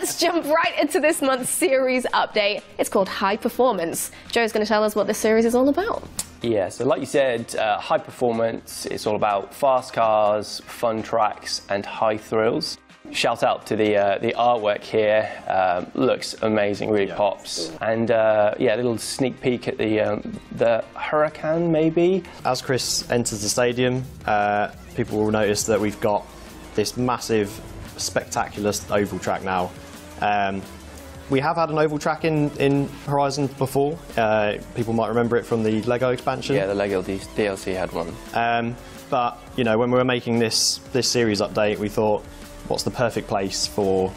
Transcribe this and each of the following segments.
let's jump right into this month's series update. It's called High Performance. Joe's going to tell us what this series is all about. Yeah, so like you said, high performance, it's all about fast cars, fun tracks and high thrills. Shout out to the artwork here, looks amazing, really pops. And yeah, a little sneak peek at the Huracan maybe. As Chris enters the stadium, people will notice that we've got this massive, spectacular oval track now. We have had an oval track in Horizon before. People might remember it from the Lego expansion. Yeah, the Lego DLC had one. But you know, when we were making this series update, we thought, what's the perfect place for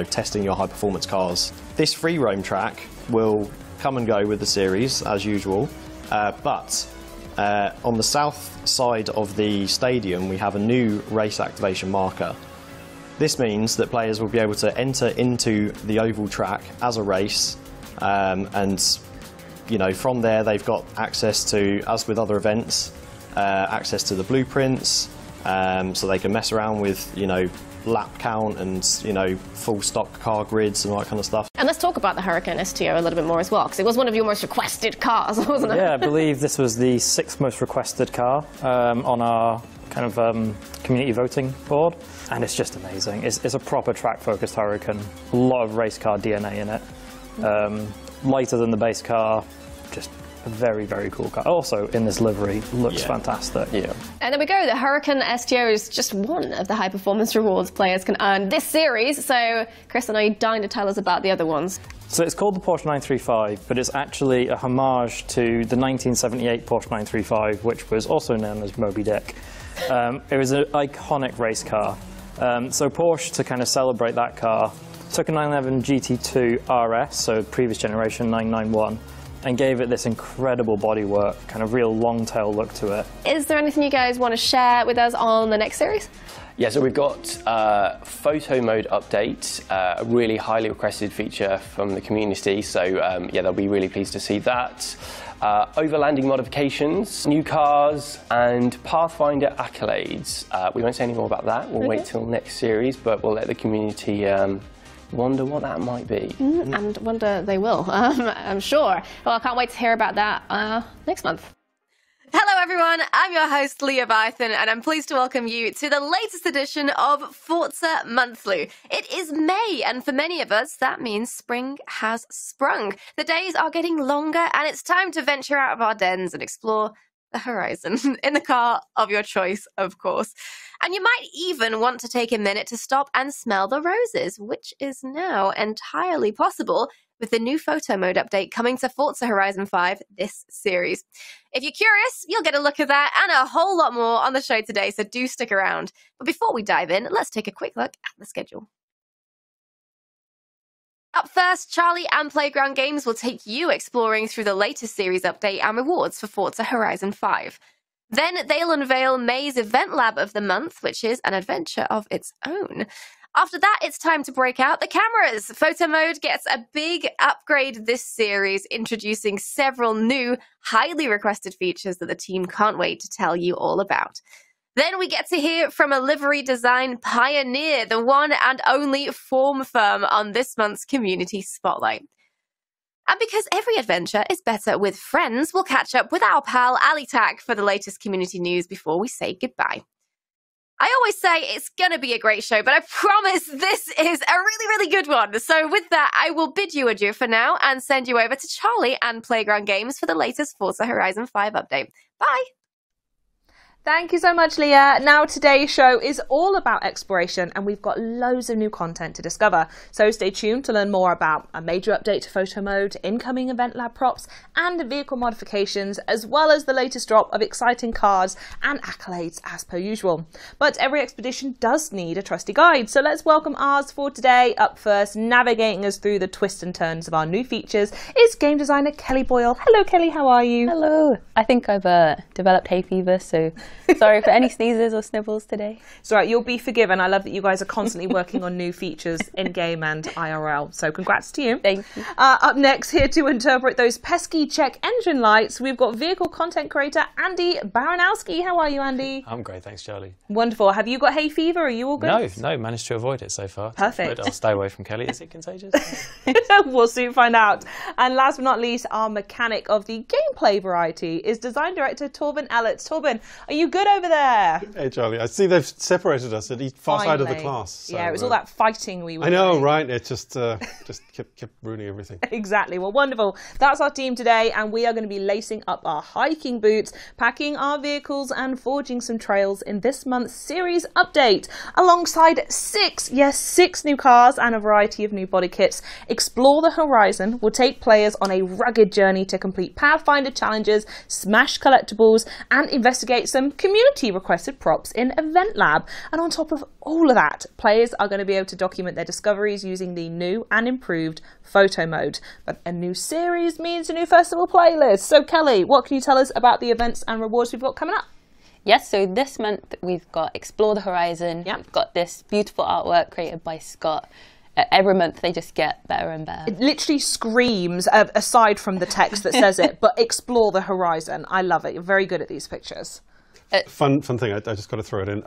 testing your high performance cars? This free roam track will come and go with the series as usual, but on the south side of the stadium we have a new race activation marker. This means that players will be able to enter into the oval track as a race, and from there they've got access to, as with other events, access to the blueprints, so they can mess around with lap count and full stock car grids and all that kind of stuff. And let's talk about the Huracan STO a little bit more as well, because it was one of your most requested cars, wasn't it? Yeah, I believe this was the 6th most requested car on our kind of community voting board, and it's just amazing. It's a proper track-focused Huracan, a lot of race car DNA in it. Lighter than the base car, just a very, very cool car. Also, in this livery, looks fantastic. Yeah. And there we go, the Huracan STO is just one of the high-performance rewards players can earn this series. So, Chris, I know you're dying to tell us about the other ones. So it's called the Porsche 935, but it's actually a homage to the 1978 Porsche 935, which was also known as Moby Dick. It was an iconic race car. So Porsche, to kind of celebrate that car, took a 911 GT2 RS, so previous generation 991, and gave it this incredible bodywork, kind of real long-tail look to it. Is there anything you guys want to share with us on the next series? Yeah, so we've got photo mode update, a really highly requested feature from the community, so yeah, they'll be really pleased to see that. Overlanding modifications, new cars, and Pathfinder Accolades. We won't say any more about that, we'll wait till next series, but we'll let the community wonder what that might be. And wonder they will, I'm sure. Well, I can't wait to hear about that next month. Hello everyone, I'm your host Leah Bython, and I'm pleased to welcome you to the latest edition of Forza Monthly. It is May, and for many of us that means spring has sprung. The days are getting longer and it's time to venture out of our dens and explore the horizon in the car of your choice, of course. And you might even want to take a minute to stop and smell the roses, which is now entirely possible with the new photo mode update coming to Forza Horizon 5 this series. If you're curious, you'll get a look at that and a whole lot more on the show today, so do stick around. But before we dive in, let's take a quick look at the schedule. Up first, Charlie and Playground Games will take you exploring through the latest series update and rewards for Forza Horizon 5. Then they'll unveil May's EventLab of the month, which is an adventure of its own. After that, it's time to break out the cameras. Photo mode gets a big upgrade this series, introducing several new, highly requested features that the team can't wait to tell you all about. Then we get to hear from a livery design pioneer, the one and only FormFirm, on this month's Community Spotlight. And because every adventure is better with friends, we'll catch up with our pal AliTac for the latest community news before we say goodbye. I always say it's going to be a great show, but I promise this is a really, really good one. So with that, I will bid you adieu for now and send you over to Charlie and Playground Games for the latest Forza Horizon 5 update. Bye! Thank you so much, Leah. Now today's show is all about exploration and we've got loads of new content to discover. So stay tuned to learn more about a major update to photo mode, incoming EventLab props and vehicle modifications, as well as the latest drop of exciting cars and accolades as per usual. But every expedition does need a trusty guide, so let's welcome ours for today. Up first, navigating us through the twists and turns of our new features, is game designer Kelly Boyle. Hello Kelly, how are you? Hello. I think I've developed hay fever, so Sorry for any sneezes or snivels today. It's all right, you'll be forgiven. I love that you guys are constantly working on new features in-game and IRL, so congrats to you. Thank you. Up next, here to interpret those pesky check engine lights, we've got vehicle content creator Andy Baranowski. How are you, Andy? I'm great, thanks, Charlie. Wonderful. Have you got hay fever? Are you all good? No, managed to avoid it so far. Perfect. But I'll stay away from Kelly. Is it contagious? We'll soon find out. And last but not least, our mechanic of the gameplay variety is design director Torben Ellert. Torben, are you good over there? Hey, Charlie. I see they've separated us at each far side of the class. So, yeah, it was all that fighting we were I know, doing. right? It just kept ruining everything. Exactly. Well, wonderful. That's our team today, and we are going to be lacing up our hiking boots, packing our vehicles, and forging some trails in this month's series update, alongside six new cars and a variety of new body kits. Explore the Horizon will take players on a rugged journey to complete Pathfinder challenges, smash collectibles, and investigate some community-requested props in EventLab. And on top of all of that, players are going to be able to document their discoveries using the new and improved photo mode. But a new series means a new festival playlist. So Kelly, what can you tell us about the events and rewards we've got coming up? Yes, so this month we've got Explore the Horizon. Yep. We've got this beautiful artwork created by Scott. Every month they just get better and better. It literally screams, aside from the text that says it, but Explore the Horizon. I love it. You're very good at these pictures. Fun thing, I just got to throw it in.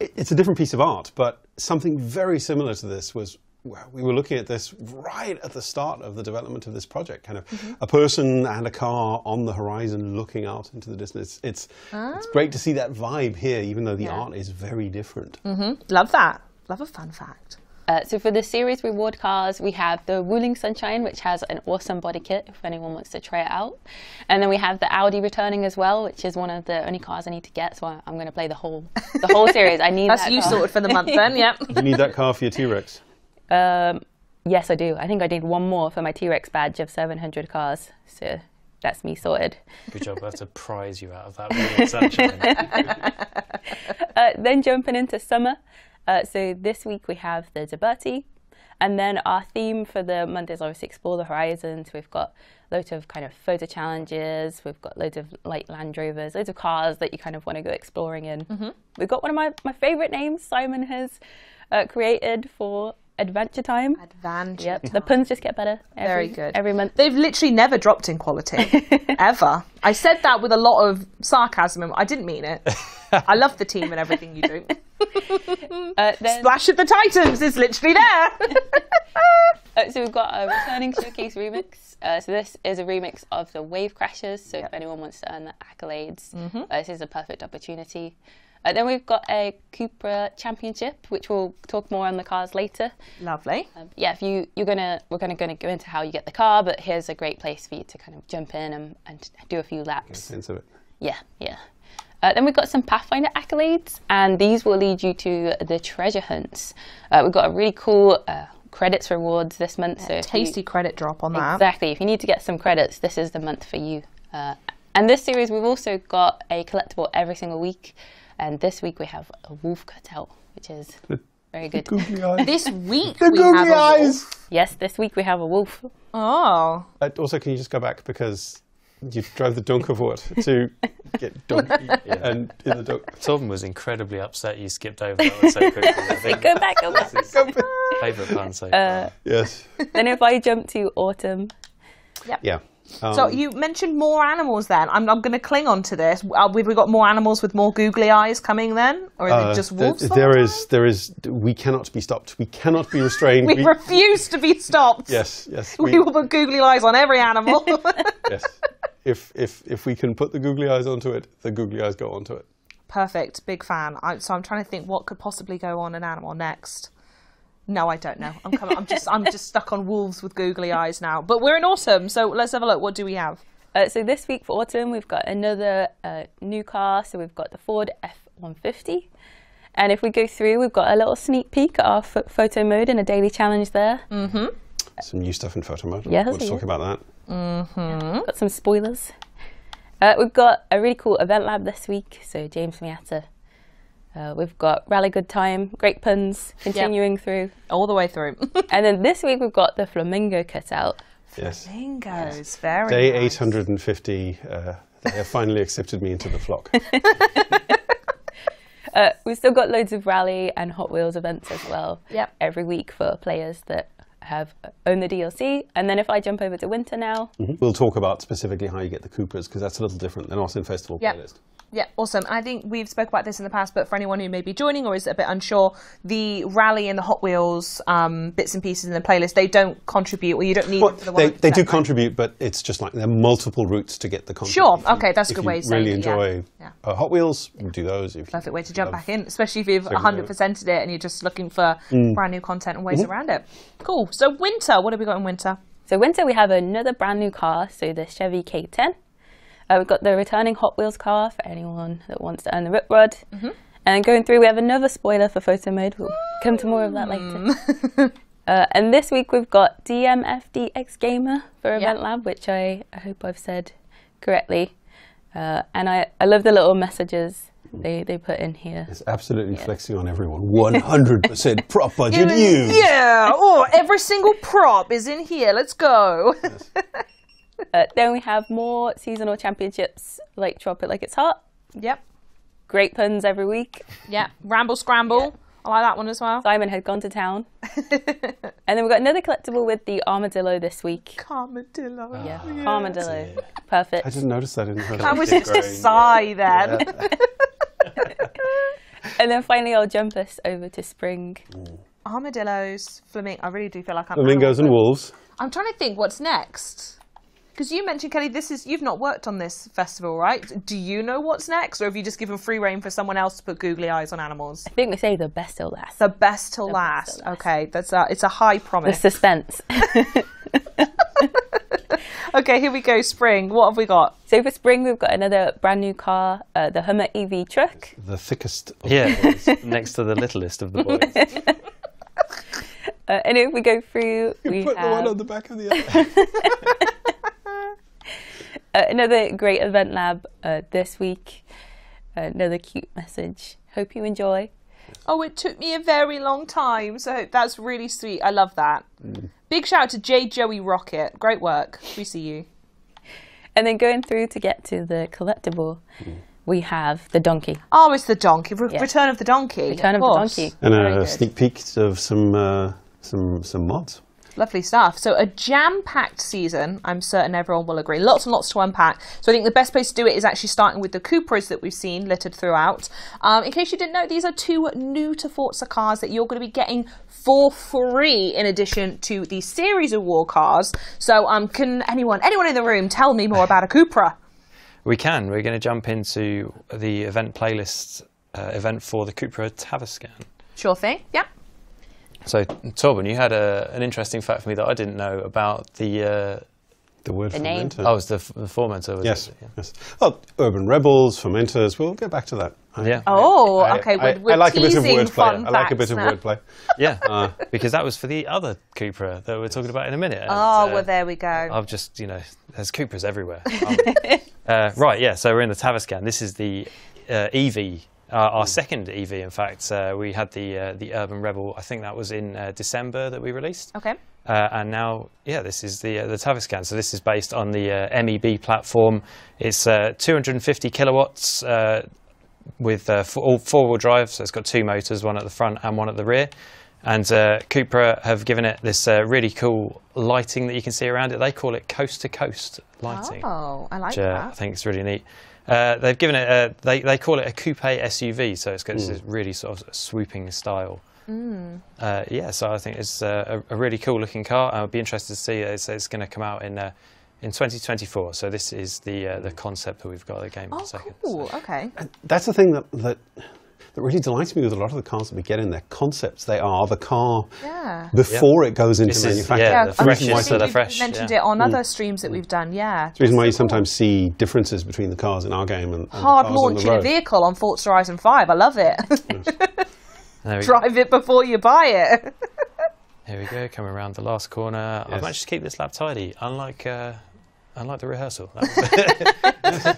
It's a different piece of art, but something very similar to this was, we were looking at this right at the start of the development of this project, kind of a person and a car on the horizon looking out into the distance. It's great to see that vibe here, even though the art is very different. Love that. Love a fun fact. So for the series reward cars, we have the Ruling Sunshine, which has an awesome body kit if anyone wants to try it out. And then we have the Audi returning as well, which is one of the only cars I need to get. So I'm going to play the whole series. I need That's that you car. sorted for the month then, yep. You need that car for your T-Rex? Yes, I do. I think I need one more for my T-Rex badge of 700 cars. So that's me sorted. Good job. I have to prize you out of that Ruling Sunshine. Then jumping into summer. So this week we have the DeBerti, and then our theme for the month is obviously Explore the Horizons. We've got loads of kind of photo challenges, we've got loads of light Land Rovers, loads of cars that you kind of want to go exploring in. We've got one of my favourite names Simon has created for Adventure Time. Adventure Yep, Time. the puns just get better Very good. every month. They've literally never dropped in quality, ever. I said that with a lot of sarcasm. I didn't mean it. I love the team and everything you do. Then, Splash of the Titans is literally there. so we've got a returning showcase remix. So this is a remix of the Wave Crashers. So if anyone wants to earn the accolades, this is a perfect opportunity. Then we've got a CUPRA Championship, which we'll talk more on the cars later. Lovely. Yeah, if we're gonna go into how you get the car, but here's a great place for you to kind of jump in and do a few laps. Sense of it. Yeah. Then we've got some Pathfinder accolades, and these will lead you to the treasure hunts. We've got a really cool credits rewards this month. So Tasty credit drop on that. Exactly. If you need to get some credits, this is the month for you. And this series, we've also got a collectible every single week. And this week we have a wolf cutout, which is very good. Googly eyes. This week The we have googly a eyes. wolf. Yes, this week we have a wolf. Oh. Also, can you just go back, because you drove the Dunkervoort to get donkey and in the dunk. Torben was incredibly upset you skipped over that one so quickly. I think Go back. that's his favourite pun so far. Yes. Then if I jump to autumn, Yeah. So you mentioned more animals then. I'm going to cling on to this. Have we got more animals with more googly eyes coming then? Or is it just wolves? There is, we cannot be stopped. We cannot be restrained. We refuse to be stopped. Yes. We will put googly eyes on every animal. Yes. If we can put the googly eyes onto it, the googly eyes go onto it. Perfect. Big fan. So I'm trying to think what could possibly go on an animal next. No, I don't know. I'm just stuck on wolves with googly eyes now. But we're in autumn, so let's have a look. What do we have? So this week for autumn, we've got another new car. So we've got the Ford F-150. And if we go through, we've got a little sneak peek at our photo mode and a daily challenge there. Some new stuff in photo mode. Yes, We'll talk about that. Got some spoilers. We've got a really cool EventLab this week. So James Miata. We've got Rally Good Time, great puns, continuing through. All the way through. And then this week we've got the Flamingo cutout. Yes. Flamingos. Very Day nice. 850, They have finally accepted me into the flock. We've still got loads of rally and Hot Wheels events as well. Yep. Every week for players that have owned the DLC. And then if I jump over to winter now. We'll talk about specifically how you get the CUPRAs, because that's a little different. They're not in Festival playlist. Yeah, awesome. I think we've spoke about this in the past, but for anyone who may be joining or is a bit unsure, the rally and the Hot Wheels bits and pieces in the playlist, they don't contribute, or you don't need them for the 100%. They do contribute, but it's just like there are multiple routes to get the content. Sure, okay, that's a good way to say it. If you really enjoy Hot Wheels, do those. If Perfect way to jump back in, especially if you've 100%ed it and you're just looking for brand new content and ways around it. Cool. So winter, what have we got in winter? So winter we have another brand new car, so the Chevy K10. We've got the returning Hot Wheels car for anyone that wants to earn the Rip Rod. And going through, we have another spoiler for photo mode. We'll come to more of that later. And this week we've got DMFD X Gamer for EventLab, which I hope I've said correctly. And I love the little messages they put in here. It's absolutely flexing on everyone. 100% prop budget used. Yeah, every single prop is in here. Let's go. Yes. Then we have more seasonal championships like Drop It Like It's Hot. Yep. Great puns every week. Yeah. Ramble Scramble. I like that one as well. Simon had gone to town. And then we've got another collectible with the Armadillo this week. Armadillo. Yeah, Armadillo. Perfect. I didn't notice that in her. That was just a sigh then. And then finally I'll jump us over to spring. Armadillos, I really do feel like I'm Flamingos and wolves. I'm trying to think what's next. Because you mentioned, Kelly, you've not worked on this festival, right? Do you know what's next? Or have you just given free rein for someone else to put googly eyes on animals? I think we say the best till last. The best till last. Okay, it's a high promise. The suspense. Okay, here we go, spring. What have we got? So for spring, we've got another brand new car, the Hummer EV truck. The thickest of next to the littlest of the boys. And if we go through, we put have the one on the back of the other. Another great EventLab this week. Another cute message. Hope you enjoy. Oh, it took me a very long time, so that's really sweet. I love that. Big shout out to J. Joey Rocket. Great work. We see you. And then going through to get to the collectible, we have the donkey. Oh, it's the donkey. Return of the donkey. Return of the donkey. And a sneak peek of some mods. Lovely stuff. So a jam-packed season, I'm certain everyone will agree. Lots and lots to unpack. So I think the best place to do it is actually starting with the CUPRAs that we've seen littered throughout. In case you didn't know, these are two new to Forza cars that you're going to be getting for free in addition to the Series Award cars. So can anyone in the room tell me more about a CUPRA? We can. We're going to jump into the event playlist event for the CUPRA Tavascan. Sure thing. Yeah. So, Torben, you had an interesting fact for me that I didn't know about the word name. Formentor. Oh, it's the Formentor. Yes. Yes. Oh, Urban Rebels, Formentors. We'll get back to that. Yeah. Oh, okay. We're I like a bit of teasing wordplay. fun I like a bit facts of now. wordplay. Yeah, because that was for the other CUPRA that we're talking about in a minute. And, well, there we go. I've just, there's CUPRAs everywhere. Right, yeah, so we're in the Tavascan. This is the EV, our second EV, in fact. We had the Urban Rebel, I think that was in December that we released. Okay. And now, this is the Tavascan. So this is based on the MEB platform. It's 250 kilowatts with four-wheel drive. So it's got two motors, one at the front and one at the rear. And CUPRA have given it this really cool lighting that you can see around it. They call it coast-to-coast lighting. Oh, I like which, that. I think it's really neat. They've given it, they call it a coupe SUV, so it's got this really sort of swooping style. So I think it's a really cool looking car. I'd be interested to see it's going to come out in 2024. So this is the concept that we've got at the game in a second. Cool. So. Okay. And that's the thing that really delights me with a lot of the cars that we get in their concepts. They are the car before it goes into manufacture. The freshest of the fresh. You mentioned it on other streams that we've done, It's the reason why you sometimes see differences between the cars in our game and hard the cars on the launching a road. vehicle on Forza Horizon 5. I love it. Drive it before you buy it. Here we go, coming around the last corner. I've managed to keep this lap tidy, unlike the rehearsal.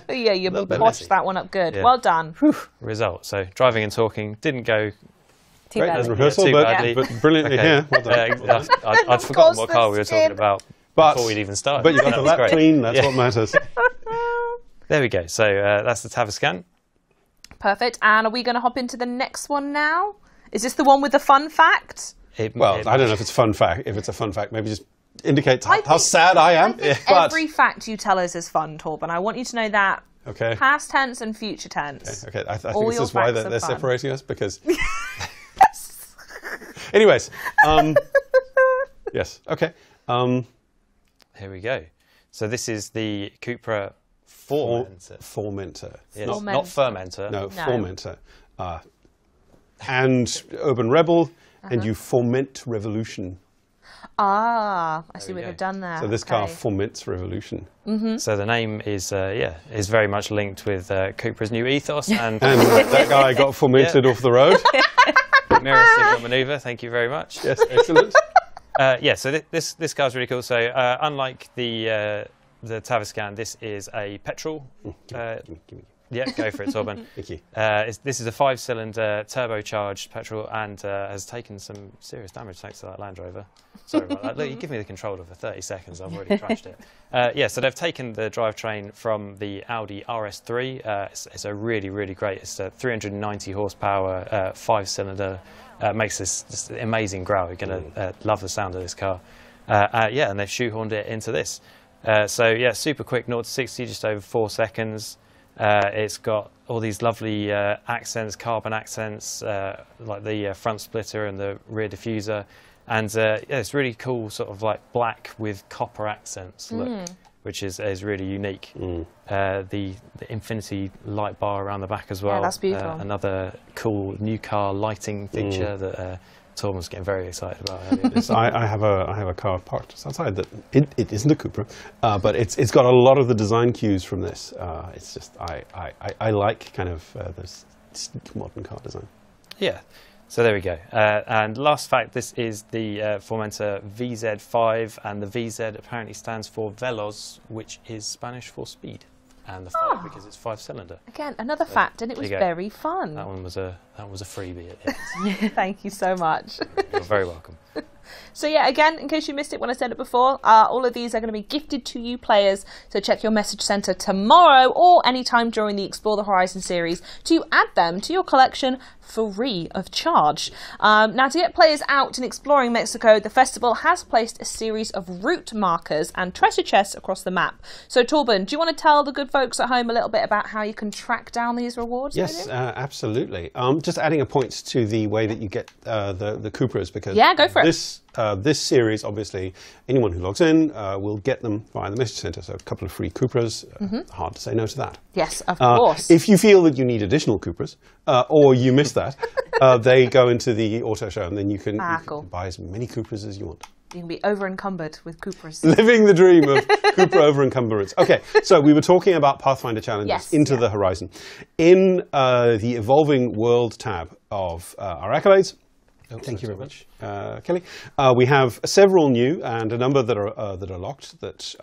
Yeah, you little bit watched messy. that one up good. Yeah. Well done. Result. So driving and talking didn't go Too Great bad. as rehearsal, too but badly. brilliantly here. Well done. I'd forgotten what car we were talking about before we'd even started. But you got the That was lap great. clean, that's what matters. There we go. So that's the Tavascan. Perfect. And are we going to hop into the next one now? Is this the one with the fun fact? I don't know if it's fun fact. If it's a fun fact, maybe just indicate how sad I am. Every fact you tell us is fun, Torben. I want you to know that. Okay. Past tense and future tense. Okay. I think this is why they're separating us, because... Yes. Anyways. Yes. Okay. Here we go. So this is the CUPRA Formentor. Formentor. Yes, not Fermentor. No, Formentor. And Urban Rebel, and you foment revolution. Ah, I see what you've done there. So this car foments revolution. So the name is very much linked with CUPRA's new ethos, and that guy got fomented off the road. mirror signal maneuver. Thank you very much. Yes, excellent. So this car's really cool. So unlike the Tavascan, this is a petrol. Gimme. Yeah, go for it, Torben. Thank you. This is a 5-cylinder turbocharged petrol, and has taken some serious damage thanks to that Land Rover. Sorry about that. Look, you give me the controller for 30 seconds, I've already crashed it. So they've taken the drivetrain from the Audi RS3. It's a really, really great, it's a 390 horsepower, 5-cylinder, makes this amazing growl. You're going to love the sound of this car. And they've shoehorned it into this. Super quick, 0 to 60, just over 4 seconds. It's got all these lovely accents, carbon accents, like the front splitter and the rear diffuser. And it's really cool, sort of like black with copper accents look, which is really unique. The infinity light bar around the back as well. Yeah, that's beautiful. Another cool new car lighting feature that Torben's getting very excited about earlier. I have a car parked just outside that it isn't a CUPRA, but it's got a lot of the design cues from this. It's just I like kind of this modern car design. Yeah. So there we go. And last fact, this is the Formentor VZ5, and the VZ apparently stands for Veloz, which is Spanish for speed, and the 5 because it's 5-cylinder. Again, another fact, and it was very fun. That one was a freebie at the end. Thank you so much. You're very welcome. So yeah, again, in case you missed it when I said it before, all of these are going to be gifted to you players. So check your message centre tomorrow or anytime during the Explore the Horizon series to add them to your collection free of charge. Now, to get players out and exploring Mexico, the festival has placed a series of route markers and treasure chests across the map. So Torben, do you want to tell the good folks at home a little bit about how you can track down these rewards? Yes, absolutely. Just adding a point to the way that you get the CUPRAs, because go for it. This series, obviously, anyone who logs in will get them via the message centre. So a couple of free CUPRAs. Hard to say no to that. Yes, of course. If you feel that you need additional CUPRAs, or you missed that, they go into the auto show, and then you can buy as many CUPRAs as you want. You can be over-encumbered with CUPRAs. Living the dream of CUPRA over-encumbrance. Okay, so we were talking about Pathfinder challenges into the horizon. In the Evolving World tab of our Accolades, thank you very much, Kelly. We have several new and a number that are locked that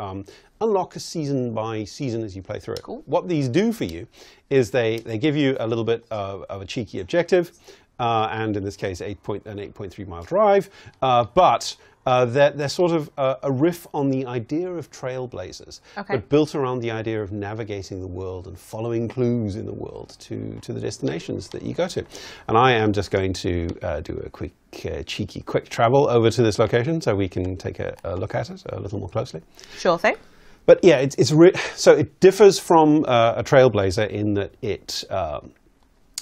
unlock Mm-hmm. by season as you play through it. Cool. What these do for you is they give you a little bit of a cheeky objective, and in this case, an 8.3 mile drive, but they're sort of a riff on the idea of trailblazers, but built around the idea of navigating the world and following clues in the world to the destinations that you go to. And I am just going to do a quick, cheeky, quick travel over to this location so we can take a look at it a little more closely. Sure thing. But yeah, so it differs from a trailblazer in that it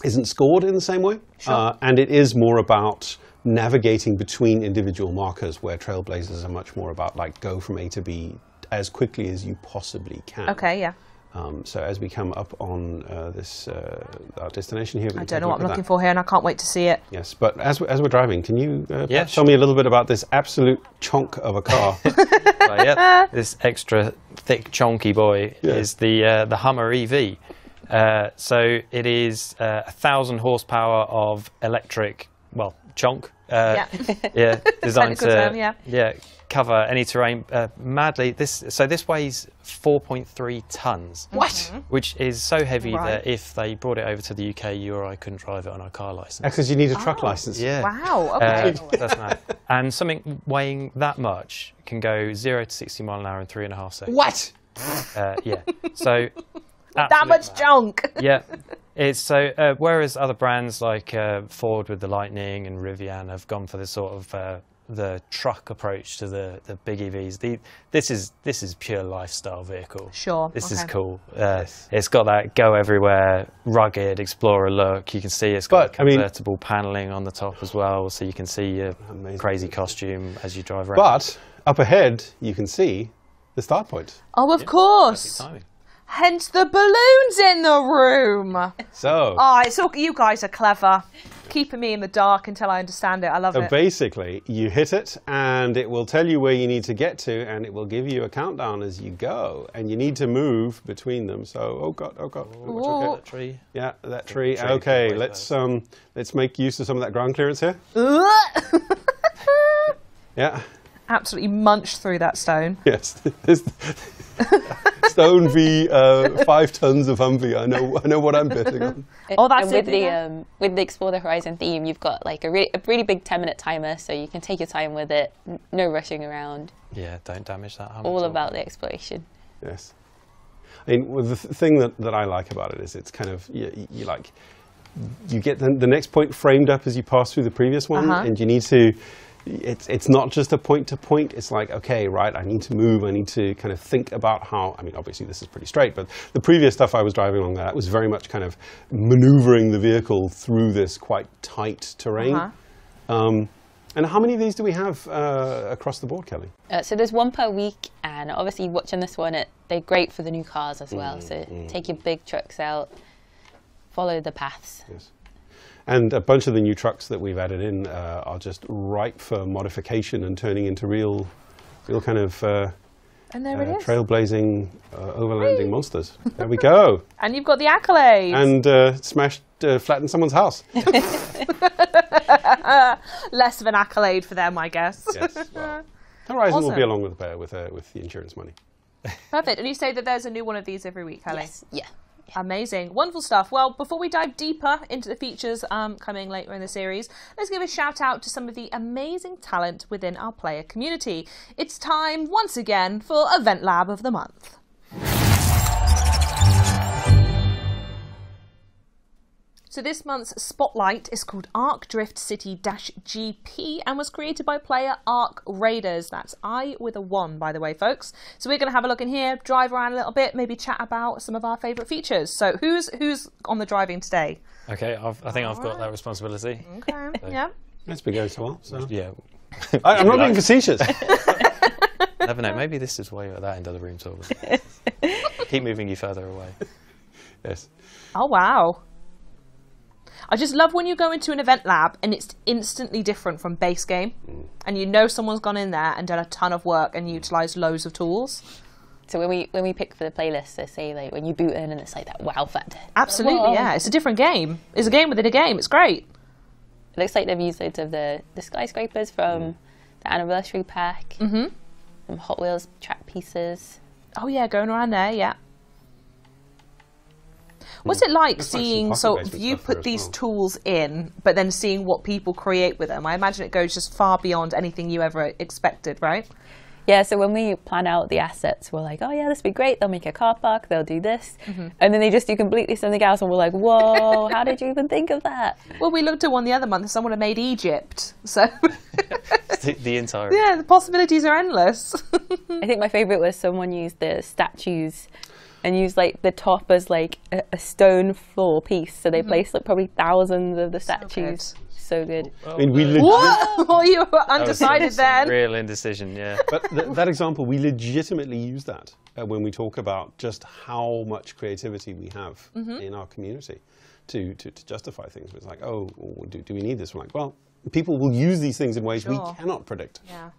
isn't scored in the same way, and it is more about navigating between individual markers, where trailblazers are much more about like go from A to B as quickly as you possibly can. Okay, yeah. So as we come up on this our destination here, I don't know what I'm looking for here, and I can't wait to see it. Yes, but as we're driving, can you tell me a little bit about this absolute chonk of a car? This extra thick, chonky boy is the Hummer EV. So it is 1,000 horsepower of electric, well, chonk. Designed to cover any terrain madly. This weighs 4.3 tons. What? Which is so heavy that if they brought it over to the UK, you or I couldn't drive it on our car license. Because you need a truck license. Yeah. Wow. Okay. That's mad. And something weighing that much can go 0 to 60 mile an hour in 3.5 seconds. What? So That much junk. Yeah. It's so whereas other brands like Ford with the Lightning and Rivian have gone for this sort of the truck approach to the big EVs. This is pure lifestyle vehicle. Sure. This is cool. It's got that go everywhere, rugged explorer look. You can see it's got convertible paneling on the top as well, so you can see your crazy costume as you drive around. But up ahead, you can see the start point. Oh, of course. Hence the balloons in the room. So. Oh, it's all, you guys are clever. Keeping me in the dark until I understand it. I love it. So basically, you hit it, and it will tell you where you need to get to, and it will give you a countdown as you go. And you need to move between them. So, oh god. Okay, that tree. Yeah, that tree. Okay, let's make use of some of that ground clearance here. Yeah. Absolutely munched through that stone. Yes. Stone v 5 tons of Humvee. I know what I'm betting on. Oh, that's and with the Explore the Horizon theme, you've got like a really big 10-minute timer, so you can take your time with it. No rushing around. Yeah, don't damage that Humvee. All about the exploration. Yes. I mean, well, the thing that I like about it is it's kind of you get the next point framed up as you pass through the previous one, and you need to. It's not just a point-to-point. It's like, okay, right, I need to move. I need to kind of think about how, I mean, obviously this is pretty straight, but the previous stuff I was driving along that was very much kind of maneuvering the vehicle through this quite tight terrain. And how many of these do we have across the board, Kelly? So there's one per week, and obviously watching this one, they're great for the new cars as well. So take your big trucks out, follow the paths. Yes. And a bunch of the new trucks that we've added in are just ripe for modification and turning into real kind of and there it is. Trailblazing overlanding monsters. There we go. And you've got the Accolades. And flattened someone's house. Less of an accolade for them, I guess. Yes. Well, Horizon will be along with the insurance money. Perfect. And you say that there's a new one of these every week, Kelly? Yes. Yeah. Amazing. Wonderful stuff. Well, before we dive deeper into the features coming later in the series, let's give a shout out to some of the amazing talent within our player community. It's time, once again, for EventLab of the Month. So this month's spotlight is called Arc Drift City-GP and was created by player Arc Raiders. That's I with a 1, by the way, folks. So we're going to have a look in here, drive around a little bit, maybe chat about some of our favourite features. So who's on the driving today? Okay, I think I've got that responsibility. Okay, yeah. It's been going so well. So. Yeah. I'm not being facetious. Never know. Maybe this is why you're at that end of the room talking. Keep moving you further away. Yes. Oh, wow. I just love when you go into an event lab and it's instantly different from base game, and you know someone's gone in there and done a ton of work and utilised loads of tools. So when we pick for the playlist, they say like when you boot in and it's like that wow factor. Absolutely, Whoa. yeah. It's a different game. It's a game within a game. It's great. It looks like they've used loads of the skyscrapers from the anniversary pack, some Hot Wheels track pieces. Oh yeah, going around there, yeah. What's it like seeing, so you put these tools in, but then seeing what people create with them? I imagine it goes just far beyond anything you ever expected, right? Yeah, so when we plan out the assets, we're like, oh yeah, this would be great. They'll make a car park, they'll do this. And then they just do completely something else, and we're like, whoa, how did you even think of that? Well, we looked at one the other month, and someone had made Egypt. So the entire... Yeah, the possibilities are endless. I think my favourite was someone used the statues and used like the top as like a stone floor piece. So they placed like probably thousands of the statues. So good. I mean, we What? You were undecided then. Real indecision, yeah. But that example, we legitimately use that when we talk about just how much creativity we have in our community to justify things. It's like, oh, do we need this? We're like, well, people will use these things in ways we cannot predict. Yeah.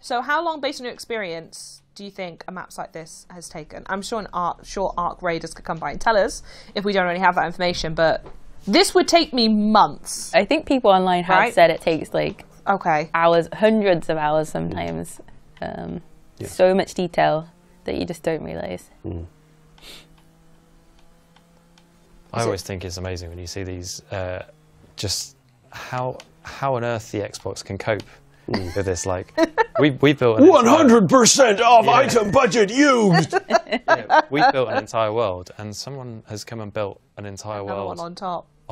So how long, based on your experience, do you think a maps like this has taken? I'm sure Arc Raiders could come by and tell us if we don't already have that information, but this would take me months. I think people online have said it takes like hours, hundreds of hours sometimes. So much detail that you just don't realise. I always think it's amazing when you see these, just how on earth the Xbox can cope with this. Like, we built an 100% of item budget used. we built an entire world, and someone has come and built an entire world on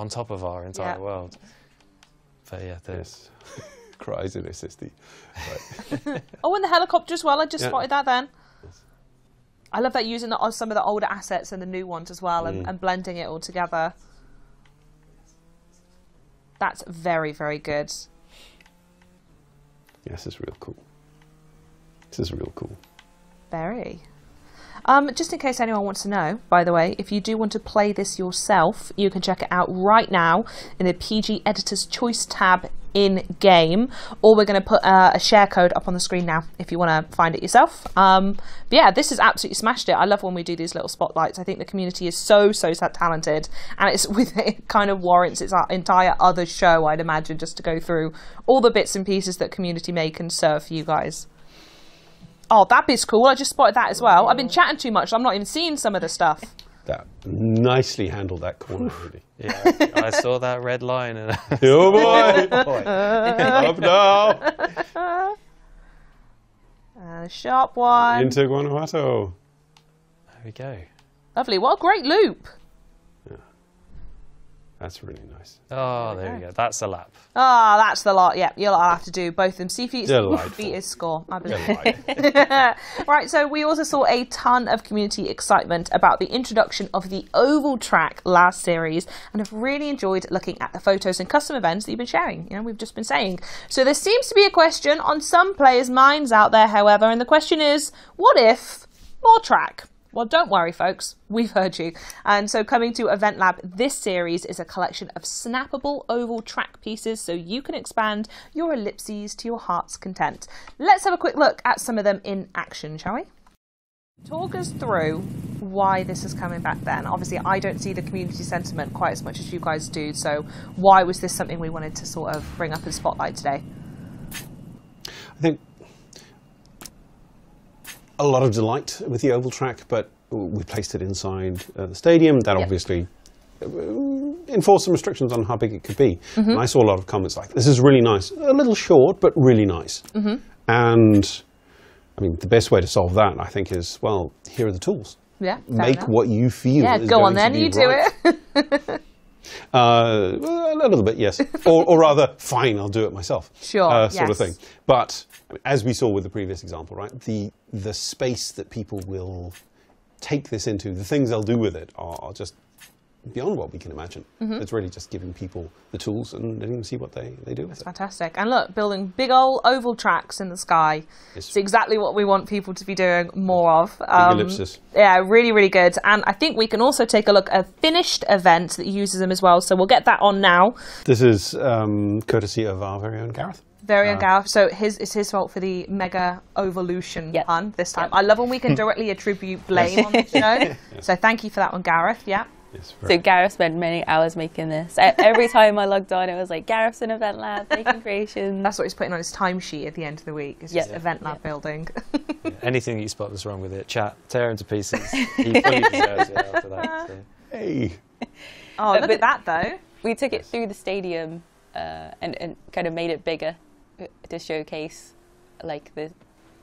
top of our entire world. But yeah, there's cries in SSD. Right. Oh, and the helicopter as well. I just spotted that then. I love that using some of the older assets and the new ones as well, and blending it all together. That's very, very good. Yes, it's real cool. This is real cool. Very. Just in case anyone wants to know, by the way, if you do want to play this yourself, you can check it out right now in the PG Editor's Choice tab in-game, or we're going to put a share code up on the screen now if you want to find it yourself. But yeah, this has absolutely smashed it. I love when we do these little spotlights. I think the community is so talented, and it kind of warrants its entire other show, I'd imagine, just to go through all the bits and pieces that community make and serve for you guys. Oh, that bit's cool. I just spotted that as well. I've been chatting too much, so I'm not even seeing some of the stuff. That nicely handled that corner, really. Yeah, I saw that red line. And oh boy! Up now. Sharp one. Into Guanajuato. There we go. Lovely. What a great loop. Yeah. That's really nice. Oh, there we go. That's a lap. Ah, that's the lot. Yeah, you'll have to do both of them. See feet is score, I believe. Right, so we also saw a ton of community excitement about the introduction of the oval track last series, and have really enjoyed looking at the photos and custom events that you've been sharing. You know, we've just been saying. So there seems to be a question on some players' minds out there, however, and the question is, what if more track? Well, don't worry, folks. We've heard you. And so coming to EventLab, this series is a collection of snappable oval track pieces so you can expand your ellipses to your heart's content. Let's have a quick look at some of them in action, shall we? Talk us through why this is coming back then. Obviously, I don't see the community sentiment quite as much as you guys do, so why was this something we wanted to sort of bring up in Spotlight today? I think a lot of delight with the oval track, but we placed it inside the stadium. That obviously enforced some restrictions on how big it could be. And I saw a lot of comments like, this is really nice. A little short, but really nice. And I mean, the best way to solve that, I think, is, well, here are the tools. Yeah. Make what you feel is go on going then, to be you do right. it. A little bit, yes. or rather, fine, I'll do it myself. Sure, sort of thing. But as we saw with the previous example, right, the space that people will take this into, the things they'll do with it are just beyond what we can imagine. It's really just giving people the tools and letting them see what they do with it. Fantastic. And look, building big old oval tracks in the sky. It's exactly what we want people to be doing more of. Big ellipses. Yeah, really, really good. And I think we can also take a look at a finished event that uses them as well. So we'll get that on now. This is courtesy of our very own Gareth. Very young Gareth. So it's his fault for the mega Ovalution pun this time. I love when we can directly attribute blame on the show. So thank you for that one, Gareth. Yeah. Yes, so Gareth spent many hours making this. Every time I logged on, it was like, Gareth's in EventLab, making creations. That's what he's putting on his timesheet at the end of the week. It's just EventLab building. Anything that you spot that's wrong with it, chat, tear him to pieces. He fully deserves it after that. So. Hey. Oh, look at that, though. We took it through the stadium and kind of made it bigger to showcase like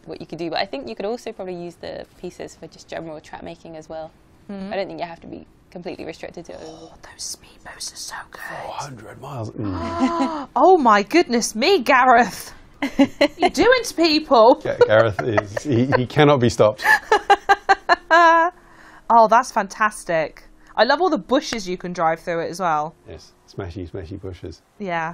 what you could do. But I think you could also probably use the pieces for just general track making as well. I don't think you have to be completely restricted to oval. Those speedboats are so good. 400 miles. Oh my goodness me, Gareth. What are you doing to people? Gareth he cannot be stopped. Oh, that's fantastic. I love all the bushes you can drive through it as well. Yes, smashy bushes. Yeah.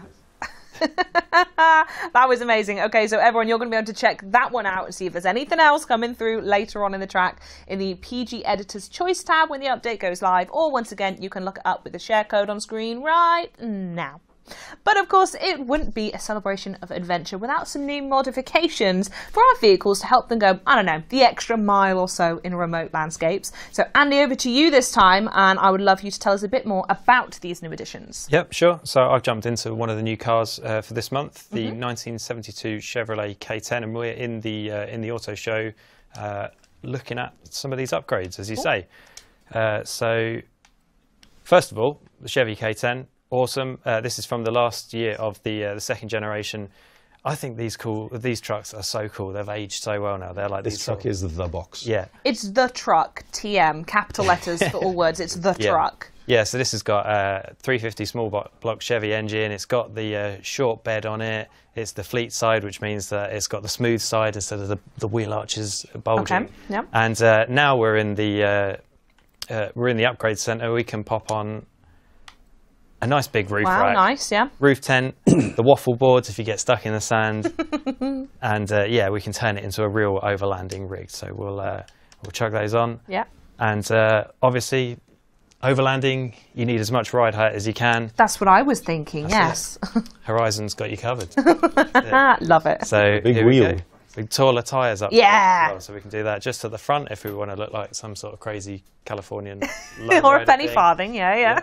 That was amazing. Okay, so everyone, you're going to be able to check that one out and see if there's anything else coming through later on in the track in the PG Editor's Choice tab when the update goes live, or once again, you can look it up with the share code on screen right now. But of course, it wouldn't be a celebration of adventure without some new modifications for our vehicles to help them go, I don't know, the extra mile or so in remote landscapes. So Andy, over to you this time, and I would love you to tell us a bit more about these new additions. Yep, sure. So I've jumped into one of the new cars for this month, the 1972 Chevrolet K10, and we're in the auto show looking at some of these upgrades, as you say. So first of all, the Chevy K10. Awesome. This is from the last year of the second generation. I think these trucks are so cool. They've aged so well now. They're like This truck is the box. Yeah. It's the truck, TM, capital letters for all words. It's the truck. Yeah, so this has got a 350 small block Chevy engine. It's got the short bed on it. It's the fleet side, which means that it's got the smooth side instead of the wheel arches bulging. Okay. Yep. And now we're in the upgrade centre. We can pop on a nice big roof rack. Nice, yeah. Roof tent, the waffle boards if you get stuck in the sand, and yeah, we can turn it into a real overlanding rig. So we'll chuck those on. Yeah. And obviously, overlanding, you need as much ride height as you can. That's what I was thinking. Yes. Horizon's got you covered. Love it. So Big here we wheel. go. Big taller tyres up Yeah. as well, so we can do that just at the front if we want to look like some sort of crazy Californian Or a penny thing. farthing. Yeah.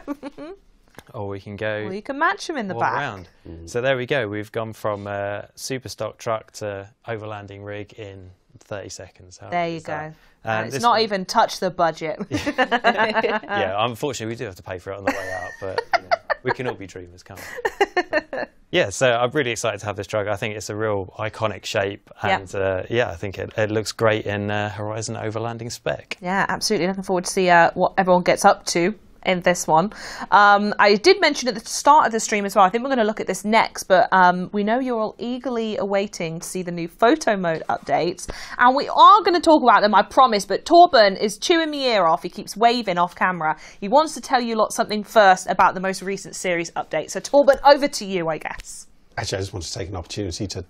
Or we can go Well, you can match them in the all back. around. So there we go. We've gone from super stock truck to overlanding rig in 30 seconds. How There good you is go. that? And it's this not one- even touched the budget. Yeah, unfortunately we do have to pay for it on the way out, but you know, we can all be dreamers, can't we? Yeah, so I'm really excited to have this truck. I think it's a real iconic shape, and yeah, I think it looks great in Horizon overlanding spec. Yeah, absolutely. Looking forward to see what everyone gets up to in this one. I did mention at the start of the stream as well, I think we're going to look at this next, but we know you're all eagerly awaiting to see the new photo mode updates, and we are going to talk about them, I promise, but Torben is chewing me ear off. He keeps waving off camera. He wants to tell you lot something first about the most recent series update. So Torben, over to you, I guess. Actually, I just want to take an opportunity to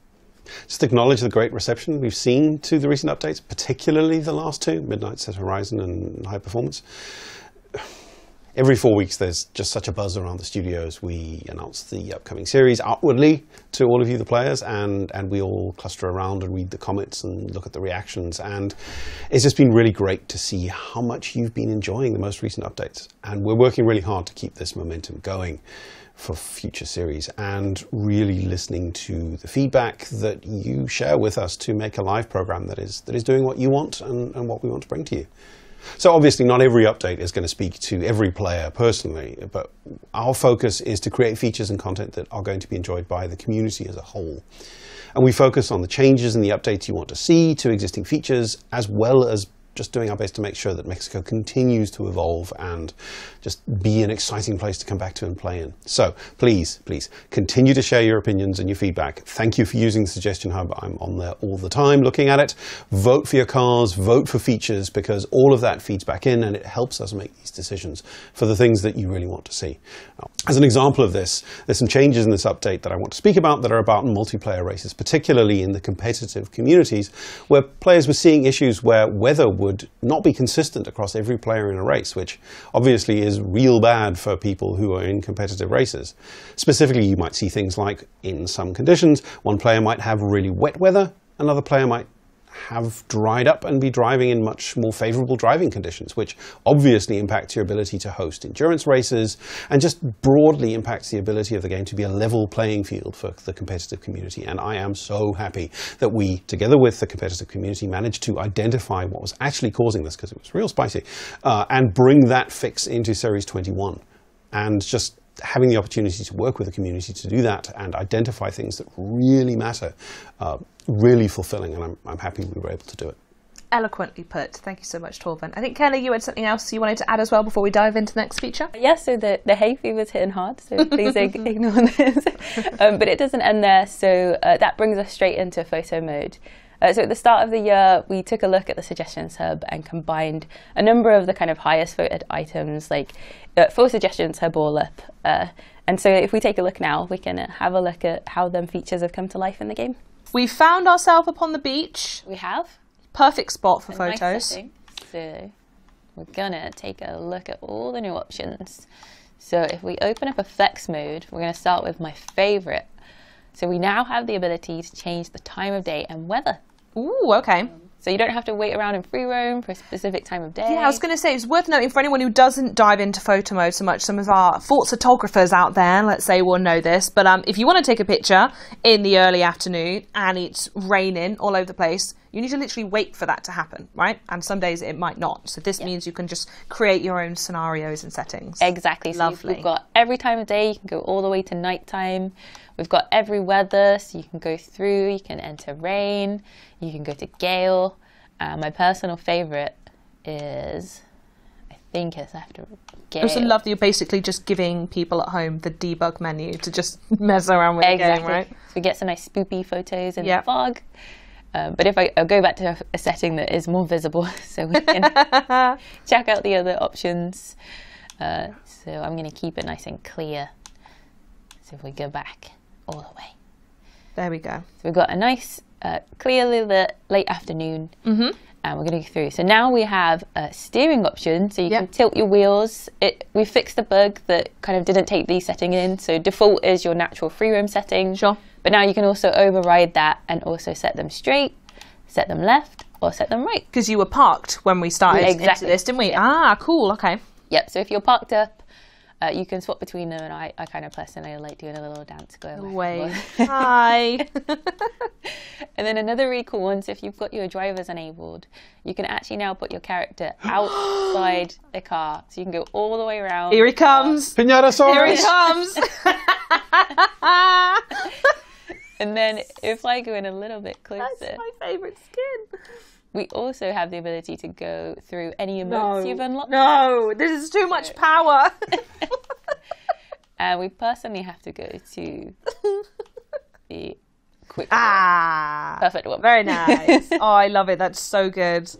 just acknowledge the great reception we've seen to the recent updates, particularly the last two, Midnight Set Horizon and High Performance. Every 4 weeks, there's just such a buzz around the studios. We announce the upcoming series outwardly to all of you, the players, and we all cluster around and read the comments and look at the reactions. And it's just been really great to see how much you've been enjoying the most recent updates. And we're working really hard to keep this momentum going for future series and really listening to the feedback that you share with us to make a live program that is doing what you want and what we want to bring to you. So obviously not every update is going to speak to every player personally, but our focus is to create features and content that are going to be enjoyed by the community as a whole. And we focus on the changes and the updates you want to see to existing features, as well as just doing our best to make sure that Mexico continues to evolve and just be an exciting place to come back to and play in. So please continue to share your opinions and your feedback. Thank you for using the Suggestion Hub. I'm on there all the time looking at it. Vote for your cars, vote for features, because all of that feeds back in and it helps us make these decisions for the things that you really want to see. Now, as an example of this, there's some changes in this update that I want to speak about that are about multiplayer races, particularly in the competitive communities, where players were seeing issues where weather would not be consistent across every player in a race, which obviously is real bad for people who are in competitive races. Specifically, you might see things like, in some conditions, one player might have really wet weather, another player might have dried up and be driving in much more favorable driving conditions, which obviously impacts your ability to host endurance races and just broadly impacts the ability of the game to be a level playing field for the competitive community. And I am so happy that we, together with the competitive community, managed to identify what was actually causing this, because it was real spicy, and bring that fix into Series 21. And just having the opportunity to work with the community to do that and identify things that really matter, really fulfilling, and I'm happy we were able to do it. Eloquently put. Thank you so much, Torben. I think, Kelly, you had something else you wanted to add as well before we dive into the next feature? Yeah, so the hay fever's hitting hard, so please ignore this. But it doesn't end there, so that brings us straight into photo mode. So at the start of the year, we took a look at the Suggestions Hub and combined a number of the kind of highest voted items, like 4 Suggestions Hub all up. And so if we take a look now, we can have a look at how them features have come to life in the game. We found ourselves upon the beach. We have. Perfect spot for A nice photos. setting. So we're gonna take a look at all the new options. So if we open up a flex mode, we're gonna start with my favorite. So we now have the ability to change the time of day and weather. Ooh, okay. So you don't have to wait around in free roam for a specific time of day. Yeah, I was going to say, it's worth noting for anyone who doesn't dive into photo mode so much, some of our Forza photographers out there, let's say, will know this, but if you want to take a picture in the early afternoon and it's raining all over the place, You need to literally wait for that to happen, right? And some days it might not. So this means you can just create your own scenarios and settings. Exactly. Lovely. So we've got every time of day. You can go all the way to nighttime. We've got every weather, so you can go through. You can enter rain. You can go to gale. My personal favorite is, I think it's after gale. I also love that you're basically just giving people at home the debug menu to just mess around with the game, right? So we get some nice spoopy photos in the fog. But if I'll go back to a setting that is more visible, so we can check out the other options. So I'm going to keep it nice and clear. So if we go back all the way. There we go. So we've got a nice, clearly lit late afternoon. And we're going to go through. So now we have a steering option, so you can tilt your wheels. We fixed the bug that kind of didn't take these settings in. So default is your natural free roam setting. Sure. But now you can also override that and also set them straight, set them left, or set them right. Because you were parked when we started into this, didn't we? Yeah. Ah, cool. Okay. Yep. So if you're parked up, you can swap between them, and I kind of personally like doing a little dance going away. Hi. And then another really cool one, so if you've got your drivers enabled, you can actually now put your character outside the car. So you can go all the way around. Here he comes. Pinatasaurus. Here he comes. And then if I go in a little bit closer. That's my favourite skin. We also have the ability to go through any emotes you've unlocked. No, this is too much power. And we personally have to go to the quick perfect one. Very nice. Oh, I love it. That's so good.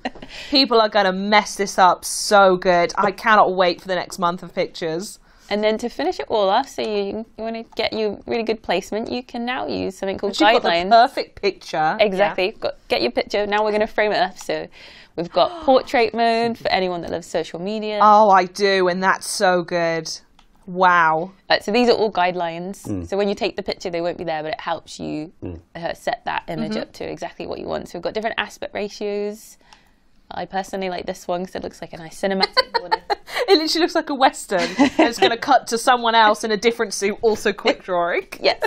People are going to mess this up so good. I cannot wait for the next month of pictures. And then to finish it all off, so you want to get you really good placement, you can now use something called You've guidelines. got the perfect picture. Exactly. Get your picture. Now we're going to frame it up. So we've got portrait mode for anyone that loves social media. Oh, I do. And that's so good. Wow. So these are all guidelines. So when you take the picture, they won't be there, but it helps you set that image up to exactly what you want. So we've got different aspect ratios. I personally like this one because it looks like a nice cinematic border. It literally looks like a Western. And it's going to cut to someone else in a different suit, also quick drawing. Yes.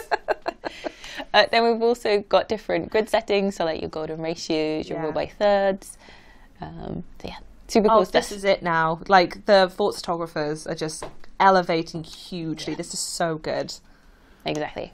Then we've also got different grid settings, so like your golden ratios, your rule by thirds. So yeah, super cool stuff. This is it now. Like the Forza photographers are just elevating hugely. This is so good. Exactly.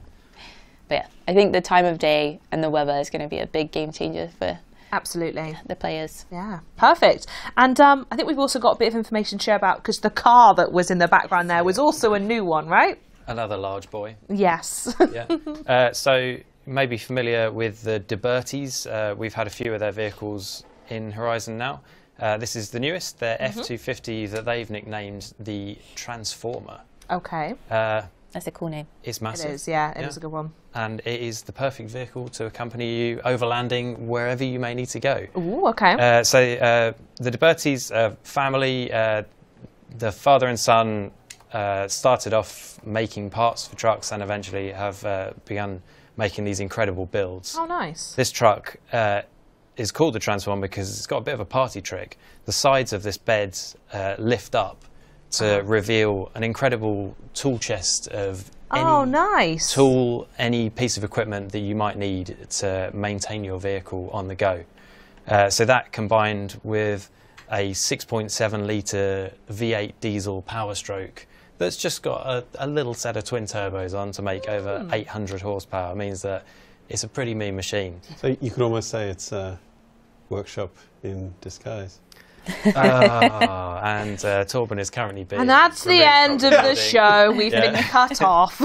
But yeah, I think the time of day and the weather is going to be a big game changer for absolutely the players. Yeah, perfect. And I think we've also got a bit of information to share about, because the car that was in the background there was also a new one, right? Another large boy. Yes. Yeah. So you may be familiar with the DeBertis. We've had a few of their vehicles in Horizon now. This is the newest, their F-250 that they've nicknamed the Transformer. Okay. That's a cool name. It's massive. It is, yeah. It is a good one. And it is the perfect vehicle to accompany you overlanding wherever you may need to go. Ooh, okay. So the DeBerti's family, the father and son started off making parts for trucks and eventually have begun making these incredible builds. Oh, nice. This truck is called the Transformer because it's got a bit of a party trick. The sides of this bed lift up to reveal an incredible tool chest of any tool, any piece of equipment that you might need to maintain your vehicle on the go. So that combined with a 6.7 litre V8 diesel power stroke that's just got a little set of twin turbos on to make over 800 horsepower means that it's a pretty mean machine. So you could almost say it's a workshop in disguise. And Torben is currently being... And that's the end of the show. We've been cut off.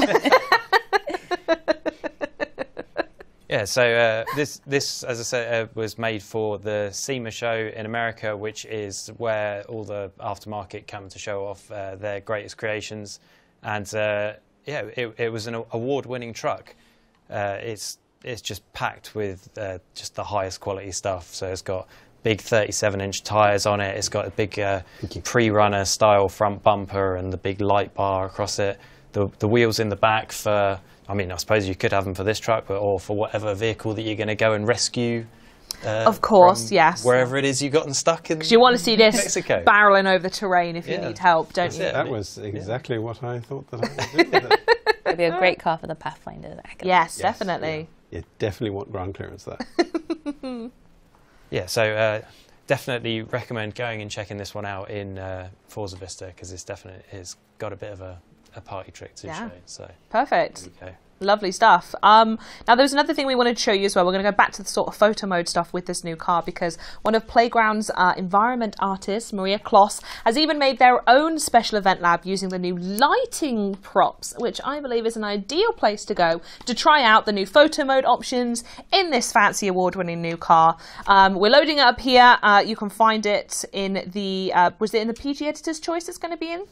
Yeah, so this, as I said, was made for the SEMA show in America, which is where all the aftermarket come to show off their greatest creations. And yeah, it was an award-winning truck. It's just packed with just the highest quality stuff. So it's got big 37-inch tyres on it. It's got a big pre-runner style front bumper and the big light bar across it. The wheels in the back for, I mean, I suppose you could have them for this truck, or for whatever vehicle that you're going to go and rescue. Of course, yes. Wherever it is you gotten stuck in. Because you want to see this Mexico. Barreling over the terrain if you need help, don't you? That was exactly what I thought that I would do with it. It'd be a great car for the Pathfinder. Yes, definitely. You definitely want ground clearance there. Yeah, so definitely recommend going and checking this one out in Forza Vista, because it's got a bit of a party trick to show. So perfect. Lovely stuff. Now, there's another thing we wanted to show you as well. We're going to go back to the sort of photo mode stuff with this new car, because one of Playground's environment artists, Maria Kloss, has even made their own special event lab using the new lighting props, which I believe is an ideal place to go to try out the new photo mode options in this fancy award-winning new car. We're loading it up here. You can find it in the, was it in the PG Editor's Choice it's going to be in?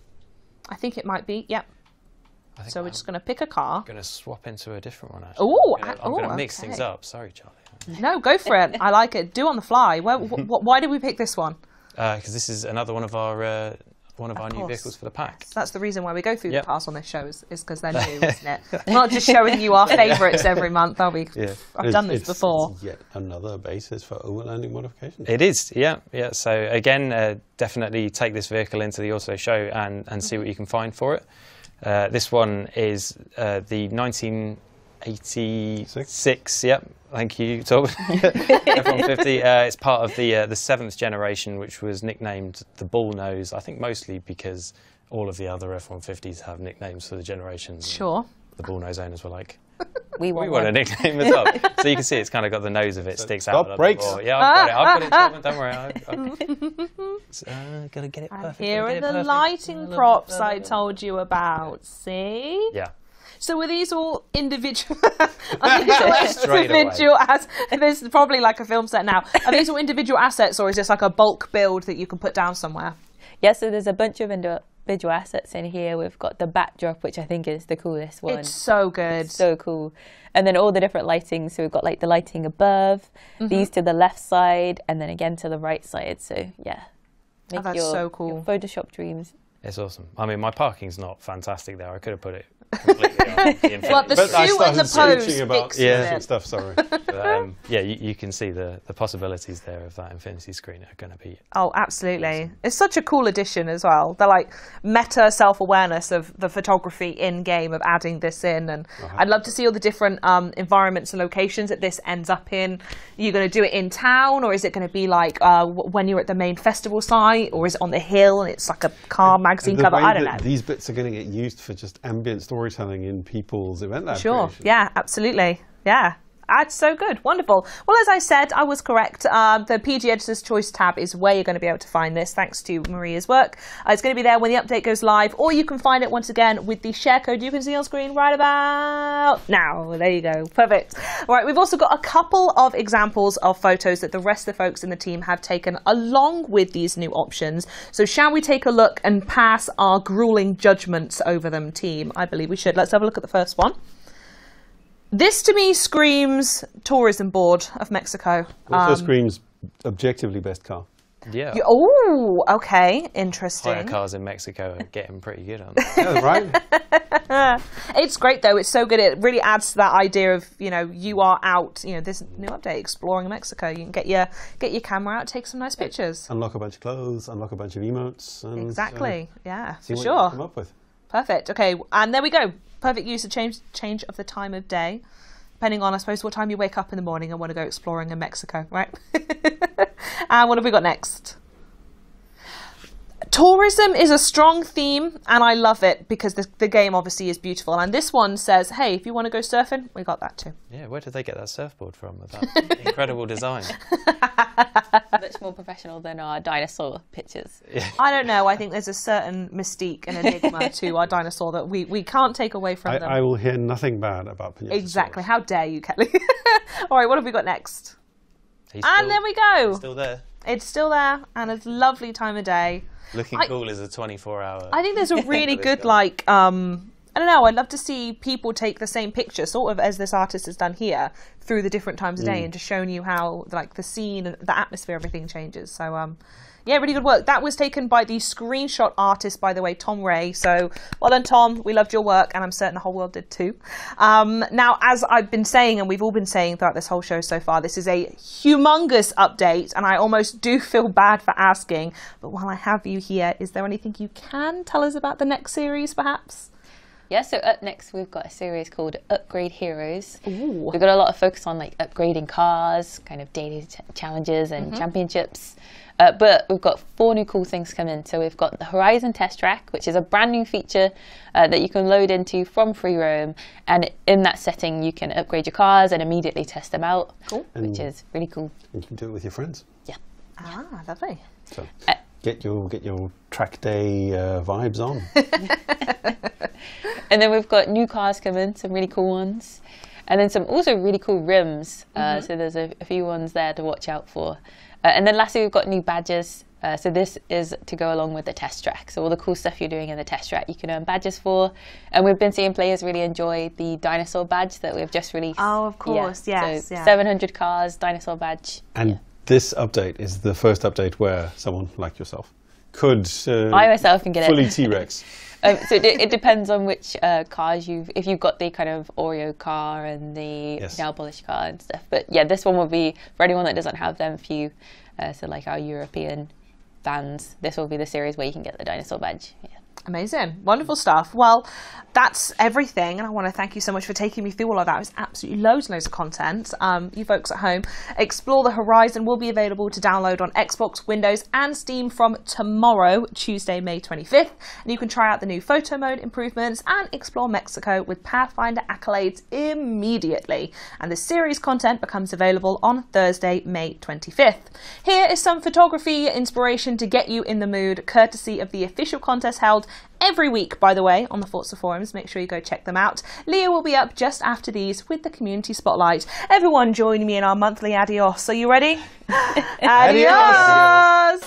I think it might be, yep. So we're just going to pick a car. I'm going to swap into a different one, actually. Ooh, I'm going to mix things up. Sorry, Charlie. No, go for it. I like it. Do on the fly. Why did we pick this one? Because this is another one of our new vehicles for the pack. Yes, that's the reason why we go through the cars on this show, is because they're new, isn't it? We're not just showing you our favourites every month, are we? Yeah. I've done this before. It's yet another basis for overlanding modification. It is, yeah. So again, definitely take this vehicle into the auto show and see what you can find for it. This one is the 1986. Yep, thank you, Tom. F-150. It's part of the 7th generation, which was nicknamed the Bull Nose. I think mostly because all of the other F-150s have nicknames for the generations. Sure. The Bull Nose owners were like, we want a nickname as well. So you can see it's kind of got the nose of it sticks out. Stop brakes. Yeah, I've got it, Tom, don't worry. Gotta get it perfect. Here are the lighting props I told you about. See? Yeah. So were these all individual? There's probably like a film set now. Are these all individual assets, or is this like a bulk build that you can put down somewhere? Yeah, so there's a bunch of individual assets in here. We've got the backdrop, which I think is the coolest one. It's so good. It's so cool. And then all the different lighting. So we've got like the lighting above, these to the left side, and then again to the right side. So yeah, that's so cool. Your Photoshop dreams. It's awesome. I mean, my parking's not fantastic there. I could have put it completely on the Infinity. Well, the suit and the pose about stuff, sorry. But, yeah, you can see the possibilities there of that Infinity screen are going to be... Oh, absolutely. It's such a cool addition as well. The like meta self-awareness of the photography in-game, of adding this in. And I'd love to see all the different environments and locations that this ends up in. Are you going to do it in town, or is it going to be like when you're at the main festival site, or is it on the hill and it's like a car magazine cover? I don't know. These bits are going to get used for just ambient storytelling in people's EventLab Sure, creation. Yeah, absolutely. Yeah. That's so good. Wonderful. Well, as I said, I was correct. The PG Editor's Choice tab is where you're going to be able to find this, thanks to Maria's work. It's going to be there when the update goes live, or you can find it once again with the share code you can see on screen right about now. There you go. Perfect. All right, we've also got a couple of examples of photos that the rest of the folks in the team have taken along with these new options. So shall we take a look and pass our grueling judgments over them, team? I believe we should. Let's have a look at the first one. This, to me, screams tourism board of Mexico. Also screams objectively best car. Yeah. Oh, okay. Interesting. Hire cars in Mexico are getting pretty good, aren't they? Yeah, right? It's great, though. It's so good. It really adds to that idea of, you are out, this new update, exploring Mexico. You can get your camera out, take some nice pictures. Unlock a bunch of clothes, unlock a bunch of emotes. And, exactly. Yeah, see for what sure. you can come up with. Perfect. Okay, and there we go. Perfect use of change of the time of day, depending on, I suppose, what time you wake up in the morning and want to go exploring in Mexico, right? And what have we got next? Tourism is a strong theme, and I love it because the game obviously is beautiful. And this one says, hey, if you want to go surfing, we got that too. Yeah, where did they get that surfboard from with that incredible design? Much more professional than our dinosaur pictures. Yeah. I don't know. I think there's a certain mystique and enigma to our dinosaur that we can't take away from them. I will hear nothing bad about Pinata. Exactly. How dare you, Kelly? All right, what have we got next? And there we go. He's still there. It's still there, and it's a lovely time of day. Looking cool as a 24-hour. I think there's a really good, I don't know, I'd love to see people take the same picture, sort of as this artist has done here, through the different times of day, and just showing you how, the scene and the atmosphere, everything changes. So, yeah, really good work. That was taken by the screenshot artist, by the way, Tom Ray. So, well done, Tom. We loved your work, and I'm certain the whole world did too. Now, as I've been saying, and we've all been saying throughout this whole show so far, this is a humongous update, and I almost do feel bad for asking. But while I have you here, is there anything you can tell us about the next series, perhaps? Yeah, so up next we've got a series called Upgrade Heroes. Ooh. We've got a lot of focus on like upgrading cars, kind of daily challenges and championships. But we've got 4 new cool things coming. So we've got the Horizon Test Track, which is a brand new feature that you can load into from free roam. And in that setting, you can upgrade your cars and immediately test them out, which is really cool. And you can do it with your friends. Yeah. Ah, lovely. So get your track day vibes on. And then we've got new cars coming, some really cool ones. And then some also really cool rims. So there's a few ones there to watch out for. And then lastly, we've got new badges. So this is to go along with the test track. So all the cool stuff you're doing in the test track, you can earn badges for. And we've been seeing players really enjoy the dinosaur badge that we've just released. Oh, of course, yes. So 700 cars, dinosaur badge. And this update is the first update where someone like yourself could I myself can get fully it. T-Rex. So it depends on which cars if you've got the kind of Oreo car and the nail polish car and stuff. But yeah, this one will be for anyone that doesn't have them few. So like our European fans, this will be the series where you can get the dinosaur badge. Yeah. Amazing. Wonderful stuff. Well, that's everything. And I want to thank you so much for taking me through all of that. It was absolutely loads and loads of content. You folks at home, Explore the Horizon will be available to download on Xbox, Windows and Steam from tomorrow, Tuesday, May 25th. And you can try out the new photo mode improvements and explore Mexico with Pathfinder Accolades immediately. And the series content becomes available on Thursday, May 25th. Here is some photography inspiration to get you in the mood, courtesy of the official contest held every week, by the way, on the Forza forums. Make sure you go check them out. Leah will be up just after these with the community spotlight. Everyone join me in our monthly adios. Are you ready? Adios!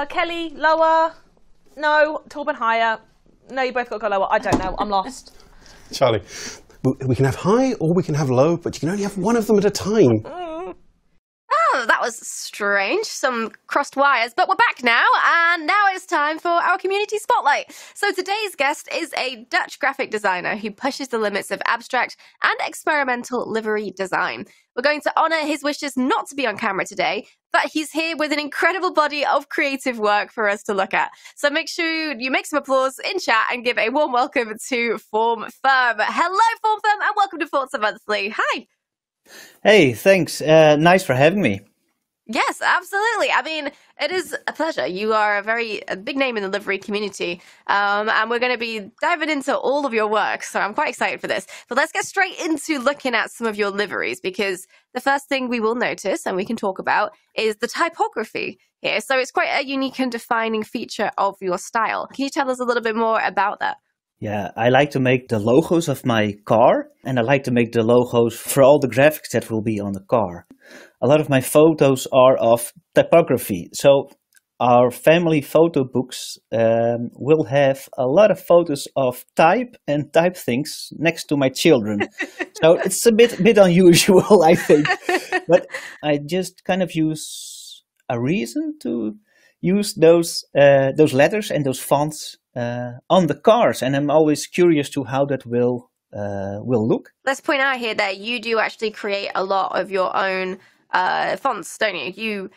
Kelly, lower. No, Torben, higher. No, you both got to go lower. I don't know. I'm lost. Charlie, we can have high or we can have low, but you can only have one of them at a time. Oh, that was strange. Some crossed wires. But we're back now, and now it's time for our community spotlight. So today's guest is a Dutch graphic designer who pushes the limits of abstract and experimental livery design. We're going to honour his wishes not to be on camera today, but he's here with an incredible body of creative work for us to look at. So make sure you make some applause in chat and give a warm welcome to FormFirm. Hello, FormFirm, and welcome to Forza Monthly. Hi. Hey, thanks. Nice for having me. Yes, absolutely. I mean, it is a pleasure. You are a big name in the livery community, and we're going to be diving into all of your work, so I'm quite excited for this. But let's get straight into looking at some of your liveries, because the first thing we will notice, and we can talk about, is the typography here. So it's quite a unique and defining feature of your style. Can you tell us a little bit more about that? Yeah, I like to make the logos of my car, and I like to make the logos for all the graphics that will be on the car. A lot of my photos are of typography, so our family photo books will have a lot of photos of type and type things next to my children. So it's a bit unusual, I think. But I just kind of use a reason to use those letters and those fonts on the cars, and I'm always curious to how that will will look. Let's point out here that you do actually create a lot of your own fonts, don't you? You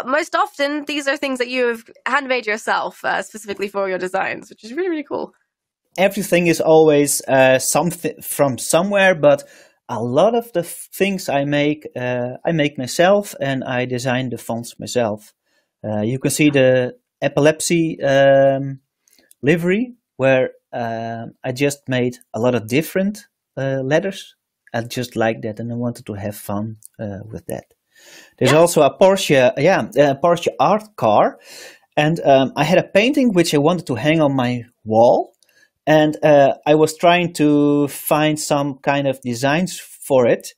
most often these are things that you have handmade yourself specifically for your designs, which is really, really cool. Everything is always something from somewhere, but a lot of the things I make myself, and I design the fonts myself. You can see the epilepsy livery, where I just made a lot of different letters. I just like that, and I wanted to have fun with that. There's also a Porsche, Porsche art car, and I had a painting which I wanted to hang on my wall, and I was trying to find some kind of designs for it,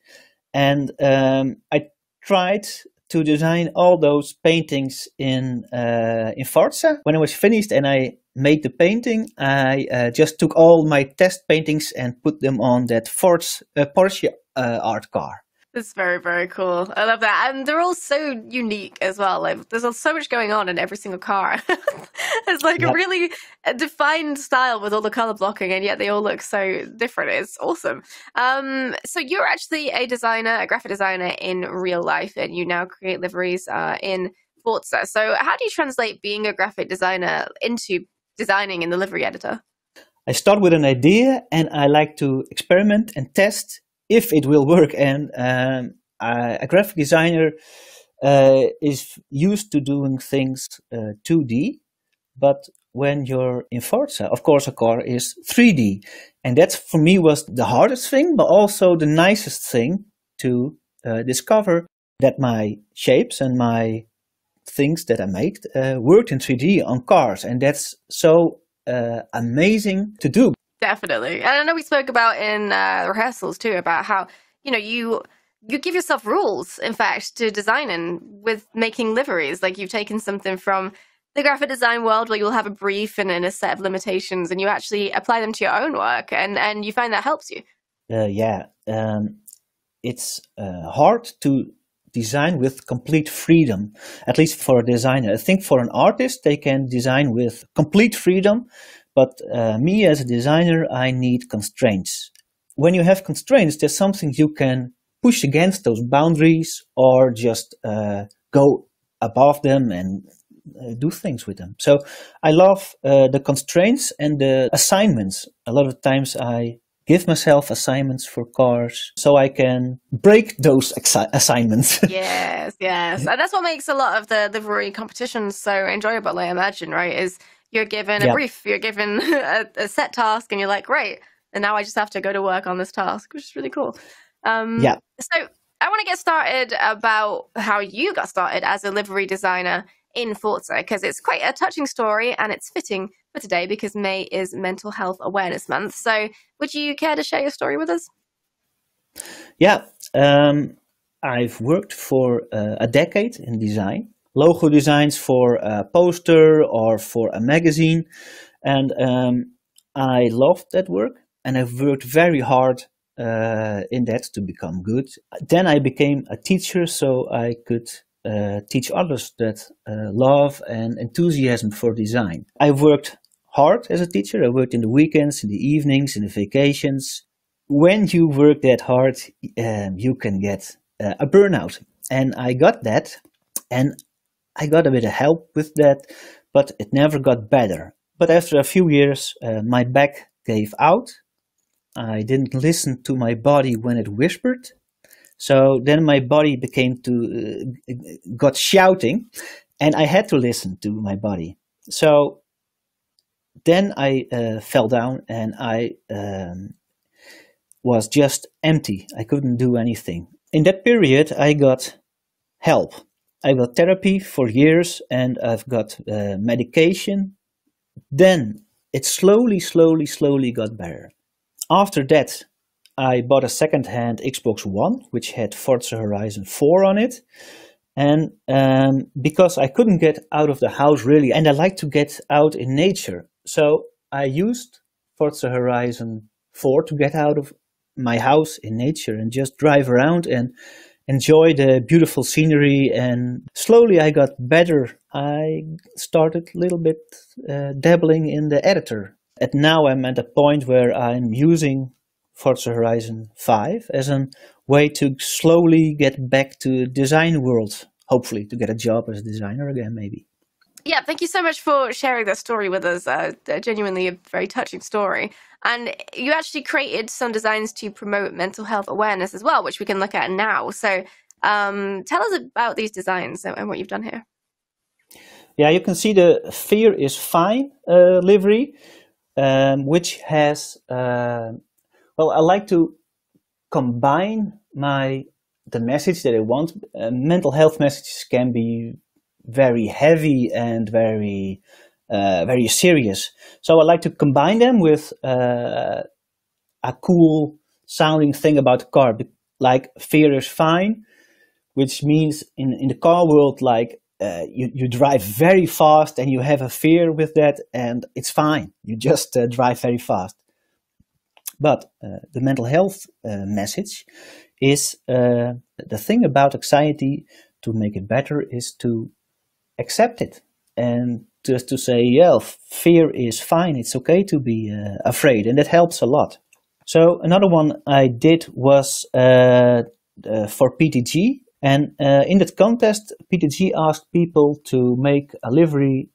and I tried to design all those paintings in Forza. When I was finished and I made the painting, I just took all my test paintings and put them on that Porsche art car. It's very, very cool. I love that. And they're all so unique as well. Like, there's so much going on in every single car. It's like a really defined style with all the color blocking, and yet they all look so different. It's awesome. So you're actually a designer, a graphic designer in real life, and you now create liveries in Forza. So how do you translate being a graphic designer into designing in the livery editor? I start with an idea, and I like to experiment and test if it will work. And a graphic designer is used to doing things 2D, but when you're in Forza, of course, a car is 3D. And that for me was the hardest thing, but also the nicest thing to discover that my shapes and my things that I made worked in 3D on cars. And that's so amazing to do. Definitely. And I know we spoke about in rehearsals too, about how, you know, you give yourself rules, in fact, to designing with making liveries. Like, you've taken something from the graphic design world where you'll have a brief and a set of limitations, and you actually apply them to your own work, and you find that helps you. It's hard to design with complete freedom, at least for a designer. I think for an artist, they can design with complete freedom. But me as a designer, I need constraints. When you have constraints, there's something you can push against those boundaries, or just go above them and do things with them. So I love the constraints and the assignments. A lot of times I give myself assignments for cars so I can break those assignments. Yes. And that's what makes a lot of the livery competitions so enjoyable, I imagine, right? Is you're given a brief, you're given a set task, and you're like, great, and now I just have to go to work on this task, which is really cool. So I want to get started about how you got started as a livery designer in Forza, because it's quite a touching story, and it's fitting for today because May is Mental Health Awareness Month. So would you care to share your story with us? Yeah, I've worked for a decade in design. Logo designs for a poster or for a magazine, and I loved that work, and I've worked very hard in that to become good. Then I became a teacher, so I could teach others that love and enthusiasm for design. I worked hard as a teacher. I worked in the weekends, in the evenings, in the vacations. When you work that hard, you can get a burnout, and I got that, and I got a bit of help with that, but it never got better. But after a few years, my back gave out. I didn't listen to my body when it whispered. So then my body got shouting, and I had to listen to my body. So then I fell down, and I was just empty. I couldn't do anything. In that period, I got help. I got therapy for years, and I've got medication. Then it slowly got better. After that, I bought a second-hand Xbox One, which had Forza Horizon 4 on it. And because I couldn't get out of the house really, and I like to get out in nature. So I used Forza Horizon 4 to get out of my house in nature and just drive around and enjoy the beautiful scenery. And slowly I got better. I started a little bit dabbling in the editor. And now I'm at a point where I'm using Forza Horizon 5 as a way to slowly get back to the design world, hopefully to get a job as a designer again, maybe. Yeah, thank you so much for sharing that story with us. Genuinely a very touching story. And you actually created some designs to promote mental health awareness as well, which we can look at now. So tell us about these designs and what you've done here. Yeah, you can see the Fear is Fine livery, which has, well, I like to combine the message that I want. Mental health messages can be very heavy and very serious. So I like to combine them with a cool sounding thing about the car, like Fear is Fine, which means in the car world, like you drive very fast and you have a fear with that, and it's fine. You just drive very fast. But the mental health message is the thing about anxiety. To make it better is to accept it and just to say, yeah, fear is fine. It's okay to be afraid, and that helps a lot. So another one I did was for PTG, and in that contest, PTG asked people to make a livery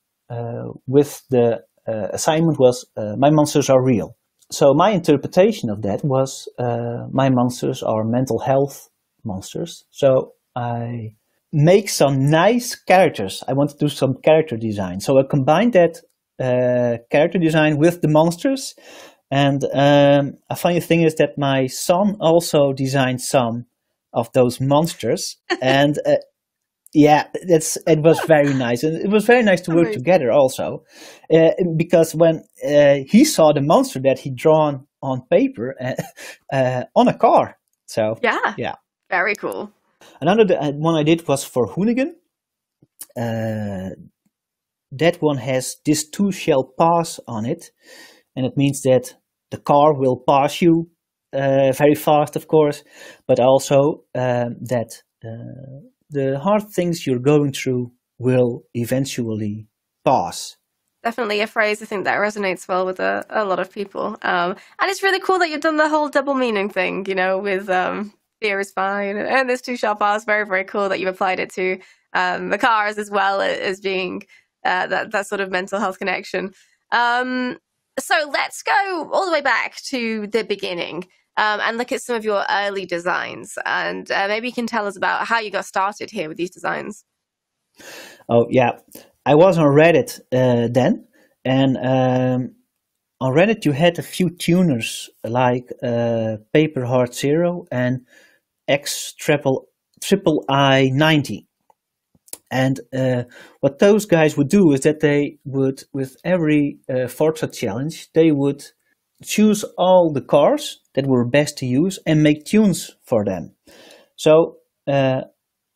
with the assignment was my monsters are real. So my interpretation of that was my monsters are mental health monsters. So I make some nice characters. I want to do some character design. So I combined that character design with the monsters. And a funny thing is that my son also designed some of those monsters. And yeah, it was very nice. And it was very nice to work together also. Because when he saw the monster that he'd drawn on paper on a car. So yeah. Very cool. Another one I did was for Hoonigan. That one has this too shall pass on it. And it means that the car will pass you very fast, of course, but also that the hard things you're going through will eventually pass. Definitely a phrase I think that resonates well with a lot of people. And it's really cool that you've done the whole double meaning thing, you know, with fear is fine and this too shall pass. Very, very cool that you applied it to the cars as well as being that sort of mental health connection. So let's go all the way back to the beginning and look at some of your early designs. And maybe you can tell us about how you got started here with these designs. Oh, yeah. I was on Reddit then. And on Reddit, you had a few tuners like Paper Heart Zero and XIII 90. And what those guys would do is that they would, with every Forza challenge, they would choose all the cars that were best to use and make tunes for them. So I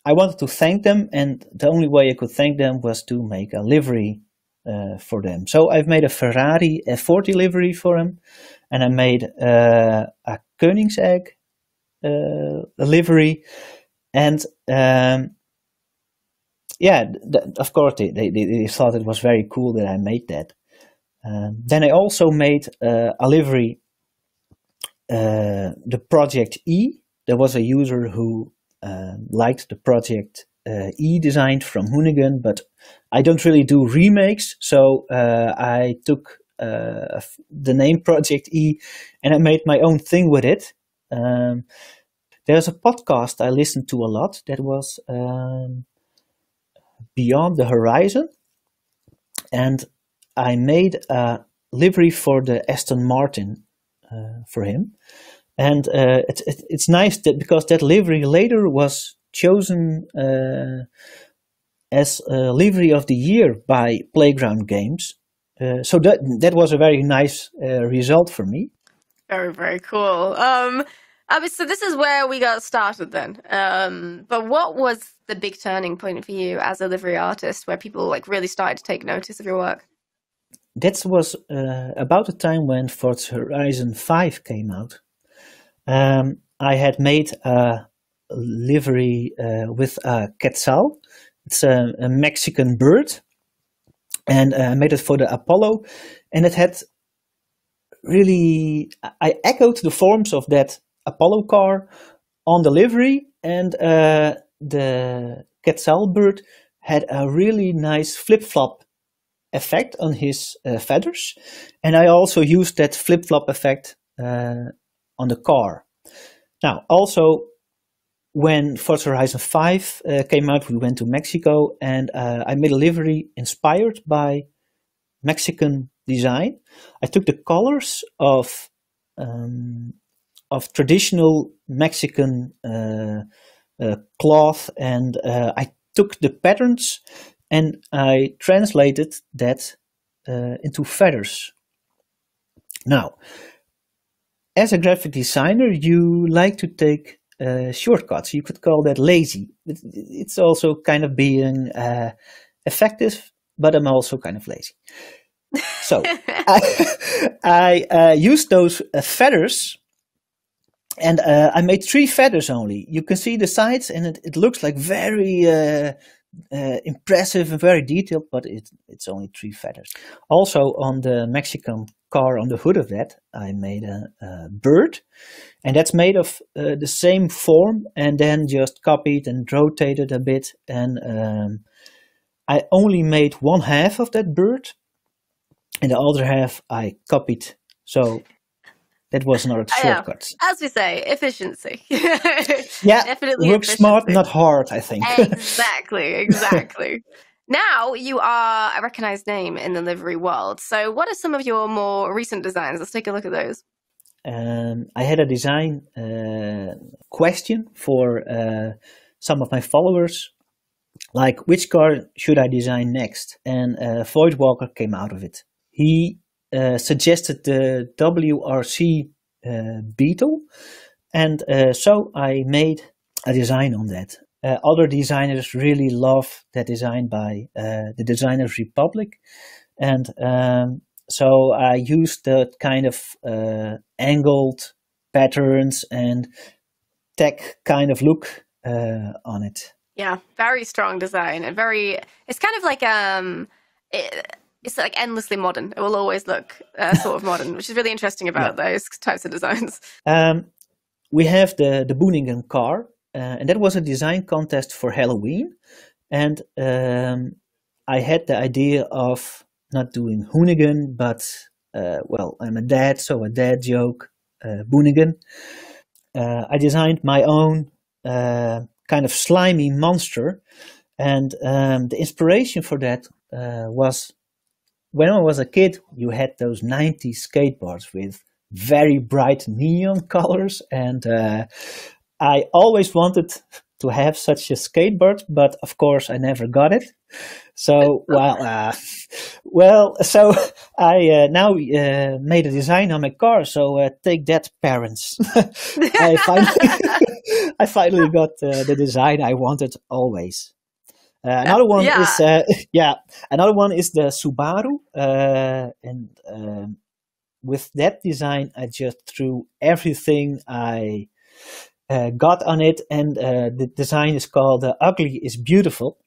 wanted to thank them, and the only way I could thank them was to make a livery for them. So I've made a Ferrari F40 livery for them, and I made a Koenigsegg livery, and yeah, of course, they thought it was very cool that I made that. Then I also made a livery, the Project E. There was a user who liked the Project E design from Hoonigan, but I don't really do remakes, so I took the name Project E and I made my own thing with it. There's a podcast I listened to a lot that was Beyond the Horizon, and I made a livery for the Aston Martin for him, and it's nice that because that livery later was chosen as a livery of the year by Playground Games, so that was a very nice result for me. Very, very cool. So this is where we got started then. But what was the big turning point for you as a livery artist where people like really started to take notice of your work? That was about the time when Forza Horizon 5 came out. I had made a livery with a quetzal. It's a Mexican bird. And I made it for the Apollo. And it had really, I echoed the forms of that Apollo car on the livery, and the Quetzal bird had a really nice flip-flop effect on his feathers, and I also used that flip-flop effect on the car. Now, also, when Forza Horizon 5 came out, we went to Mexico, and I made a livery inspired by Mexican design. I took the colors of traditional Mexican cloth, and I took the patterns and I translated that into feathers. Now, as a graphic designer, you like to take shortcuts. You could call that lazy. It's also kind of being effective, but I'm also kind of lazy. So I used those feathers, and I made 3 feathers only. You can see the sides, and it looks like very impressive and very detailed, but it's only 3 feathers. Also, on the Mexican car, on the hood of that, I made a bird, and that's made of the same form, and then just copied and rotated a bit, and I only made 1/2 of that bird, and the other half I copied. So that was another shortcut. As we say, efficiency. Yeah, definitely work smart, not hard, I think. Exactly. Now you are a recognized name in the livery world. So what are some of your more recent designs? Let's take a look at those. I had a design question for some of my followers, like which car should I design next? And Voidwalker came out of it. He suggested the WRC Beetle, and so I made a design on that. Other designers really love that design by the Designers Republic, and so I used that kind of angled patterns and tech kind of look on it. Yeah, very strong design, and it's kind of like it's like endlessly modern. It will always look sort of modern, which is really interesting about those types of designs. We have the Boningen car, and that was a design contest for Halloween. And I had the idea of not doing Hoonigan, but, well, I'm a dad, so a dad joke, Boonigan. I designed my own kind of slimy monster, and the inspiration for that was when I was a kid, you had those 90s skateboards with very bright neon colors, and I always wanted to have such a skateboard, but of course I never got it. So, so I now made a design on my car. So take that, parents. I finally got the design I wanted always. Another one is another one is the Subaru, and with that design I just threw everything I got on it, and the design is called "Ugly is Beautiful,"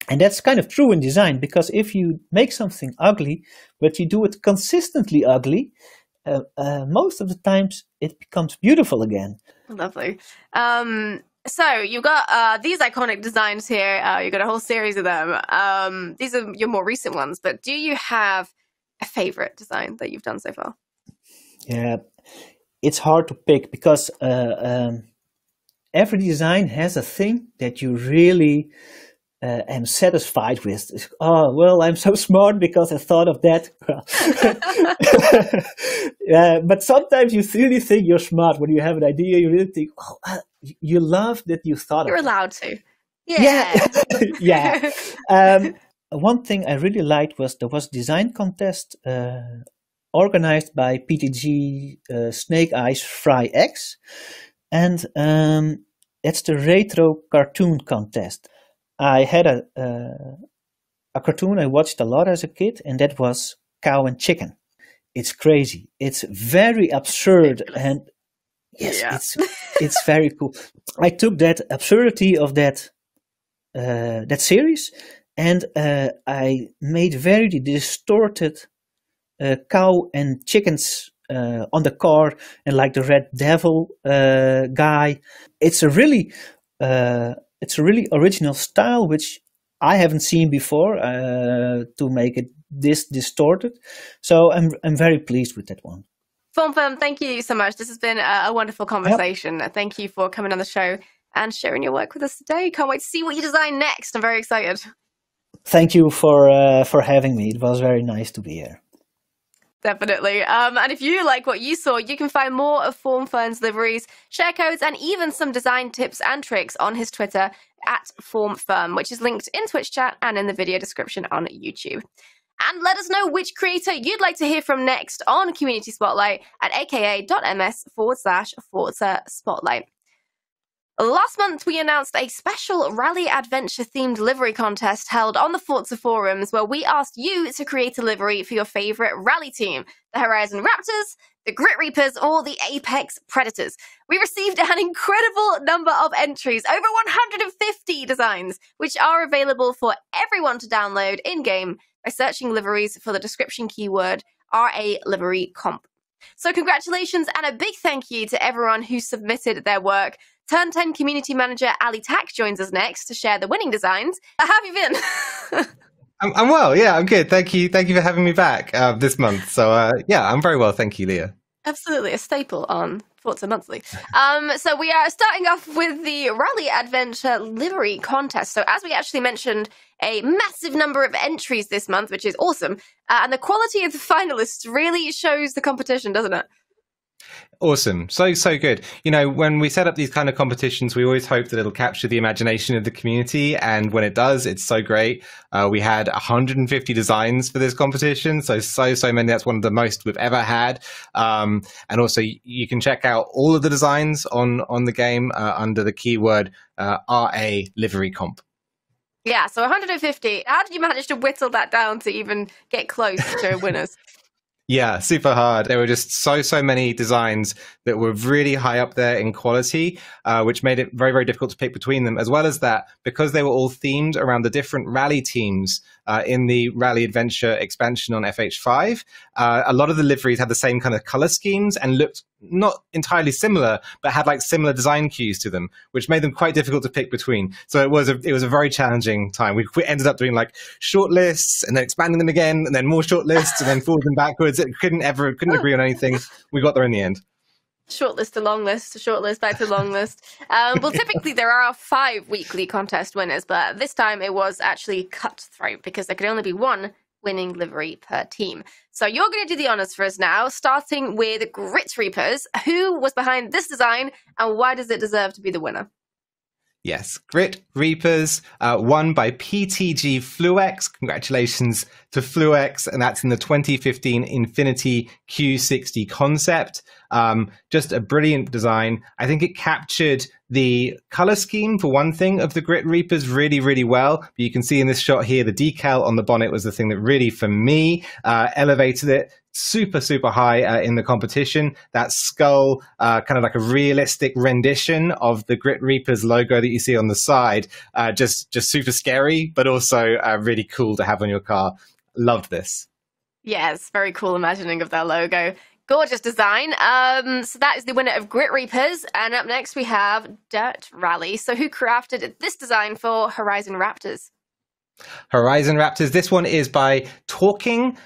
and that's kind of true in design, because if you make something ugly but you do it consistently ugly, most of the times it becomes beautiful again. Lovely. So you've got these iconic designs here. You've got a whole series of them. These are your more recent ones, but do you have a favorite design that you've done so far? Yeah, it's hard to pick, because every design has a thing that you really am satisfied with. Oh, well, I'm so smart because I thought of that. But sometimes you really think you're smart when you have an idea. You really think, oh, you love that you thought You're of it. allowed to. Yeah. One thing I really liked was there was a design contest organized by PTG Snake Eyes Fry X, and it's the retro cartoon contest. I had a cartoon I watched a lot as a kid, and that was Cow and Chicken. It's crazy. It's very absurd, and yes, it's very cool. I took that absurdity of that series, and I made very distorted cow and chickens on the car, and like the Red Devil guy. It's a really original style which I haven't seen before to make it this distorted. So I'm very pleased with that one. FormFirm, thank you so much. This has been a wonderful conversation. Yep. Thank you for coming on the show and sharing your work with us today. Can't wait to see what you design next. I'm very excited. Thank you for having me. It was very nice to be here. Definitely. And if you like what you saw, you can find more of FormFirm's liveries, share codes, and even some design tips and tricks on his Twitter at FormFirm, which is linked in Twitch chat and in the video description on YouTube. And let us know which creator you'd like to hear from next on Community Spotlight at aka.ms/Forza Spotlight. Last month, we announced a special rally adventure-themed livery contest held on the Forza forums, where we asked you to create a livery for your favorite rally team, the Horizon Raptors, the Grit Reapers, or the Apex Predators. We received an incredible number of entries, over 150 designs, which are available for everyone to download in-game by searching liveries for the description keyword RA Livery Comp. So congratulations and a big thank you to everyone who submitted their work. Turn 10 community manager Ali Tak joins us next to share the winning designs. How have you been? I'm well. Yeah, I'm good. Thank you for having me back this month. So yeah, I'm very well. Thank you, Leah. Absolutely, a staple on Forza Monthly. So we are starting off with the Rally Adventure Livery Contest. So as we actually mentioned, a massive number of entries this month, which is awesome. And the quality of the finalists really shows the competition, doesn't it? Awesome. So good. You know, when we set up these kind of competitions, we always hope that it'll capture the imagination of the community. And when it does, it's so great. We had 150 designs for this competition. So many. That's one of the most we've ever had. And also you can check out all of the designs on the game under the keyword RA Livery Comp. Yeah, so 150. How did you manage to whittle that down to even get close to winners? Yeah, super hard. There were just so many designs that were really high up there in quality, which made it very, very difficult to pick between them. As well as that, because they were all themed around the different rally teams in the Rally Adventure expansion on FH5, a lot of the liveries had the same kind of color schemes and looked not entirely similar, but had like similar design cues to them, which made them quite difficult to pick between. So it was a very challenging time. We ended up doing like short lists and then expanding them again, and then more short lists, and then forwards and backwards. It couldn't agree on anything. We got there in the end. Short list to long list, short list back to long list. Well, typically there are 5 weekly contest winners, but this time it was actually cutthroat because there could only be one winning livery per team. So you're going to do the honors for us now, starting with Grit Reapers. Who was behind this design and why does it deserve to be the winner? Yes, Grit Reapers, won by PTG Fluex. Congratulations to Fluex, and that's in the 2015 Infinity Q60 concept. Just a brilliant design. I think it captured the color scheme, for one thing, of the Grit Reapers really, really well. But you can see in this shot here, the decal on the bonnet was the thing that really, for me, elevated it super high in the competition. That skull, kind of like a realistic rendition of the Grit Reapers logo that you see on the side, just super scary, but also really cool to have on your car. Loved this. Yes, very cool imagining of that logo. Gorgeous design. So that is the winner of Grit Reapers. And up next we have Dirt Rally. So who crafted this design for Horizon Raptors? Horizon Raptors. This one is by Talking,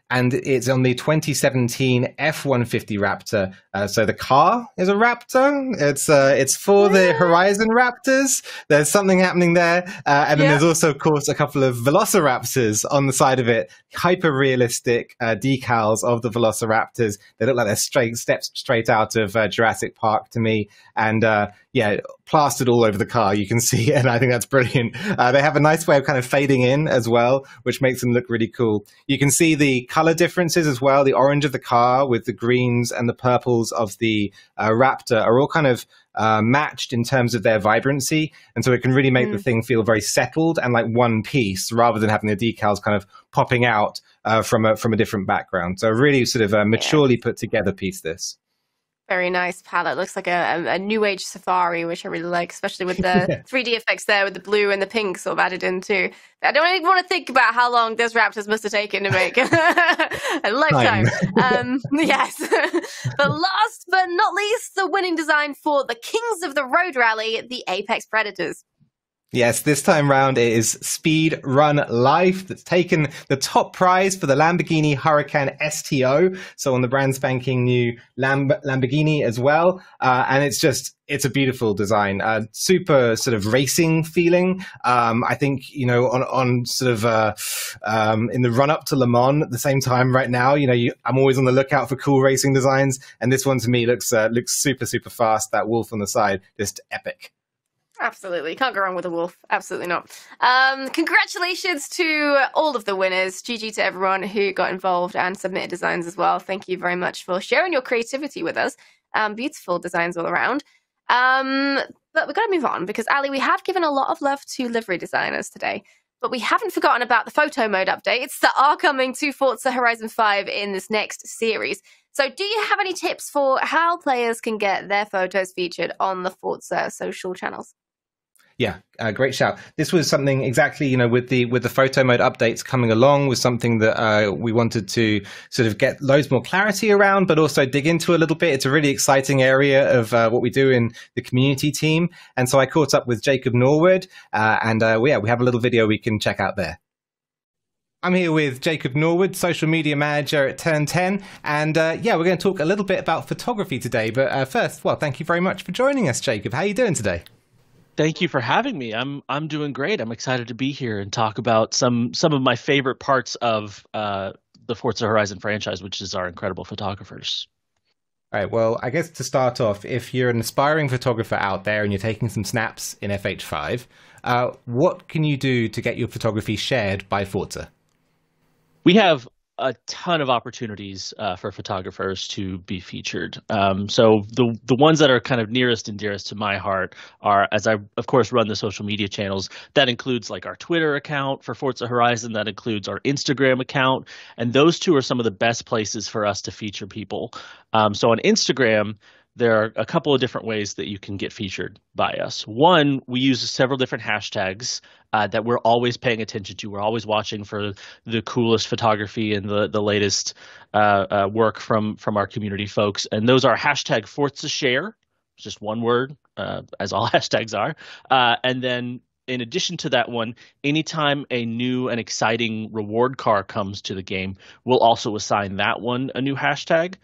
and it's on the 2017 F-150 Raptor. So the car is a Raptor. It's for the Horizon Raptors. There's something happening there. And then there's also, of course, a couple of Velociraptors on the side of it. Hyper-realistic decals of the Velociraptors. They look like they're steps straight out of Jurassic Park to me. And yeah, plastered all over the car, you can see, and I think that's brilliant. They have a nice way of kind of fading in as well, which makes them look really cool. You can see the color differences as well. The orange of the car with the greens and the purples of the Raptor are all kind of matched in terms of their vibrancy, and so it can really make the thing feel very settled and like one piece, rather than having the decals kind of popping out from a different background. So a really sort of maturely put together piece, this. Very nice palette. Looks like a new age safari, which I really like, especially with the 3D effects there with the blue and the pink sort of added in too. I don't even want to think about how long those Raptors must have taken to make. A lifetime. Yes. But last but not least, the winning design for the Kings of the Road Rally, the Apex Predators. Yes, this time round it is Speed Run Life that's taken the top prize for the Lamborghini Huracan STO. So on the brand spanking new Lamborghini as well. And it's a beautiful design, super sort of racing feeling. I think, on sort of in the run up to Le Mans at the same time right now, I'm always on the lookout for cool racing designs. And this one to me looks super, super fast. That wolf on the side, just epic. Absolutely. Can't go wrong with a wolf. Absolutely not. Congratulations to all of the winners. GG to everyone who got involved and submitted designs as well. Thank you very much for sharing your creativity with us. Beautiful designs all around. But we've got to move on because, Ali, we have given a lot of love to livery designers today. But we haven't forgotten about the photo mode updates that are coming to Forza Horizon 5 in this next series. So do you have any tips for how players can get their photos featured on the Forza social channels? Yeah, great shout. This was something exactly, with the photo mode updates coming along was something that we wanted to sort of get loads more clarity around, but also dig into a little bit. It's a really exciting area of what we do in the community team. And so I caught up with Jacob Norwood and we have a little video we can check out there. I'm here with Jacob Norwood, social media manager at Turn 10. And we're going to talk a little bit about photography today. But first, thank you very much for joining us, Jacob. How are you doing today? Thank you for having me. I'm doing great. I'm excited to be here and talk about some of my favorite parts of the Forza Horizon franchise, which is our incredible photographers. All right. Well, I guess to start off, if you're an aspiring photographer out there and you're taking some snaps in FH5, what can you do to get your photography shared by Forza? We have a ton of opportunities for photographers to be featured. So the ones that are kind of nearest and dearest to my heart are, as I, of course, run the social media channels, that includes like our Twitter account for Forza Horizon, that includes our Instagram account, and those two are some of the best places for us to feature people. So on Instagram, there are a couple of different ways that you can get featured by us. One, we use several different hashtags that we're always paying attention to. We're always watching for the coolest photography and the latest work from our community folks. And those are hashtag Forza Share, just one word, as all hashtags are. And then in addition to that one, anytime a new and exciting reward car comes to the game, we'll also assign that one a new hashtag.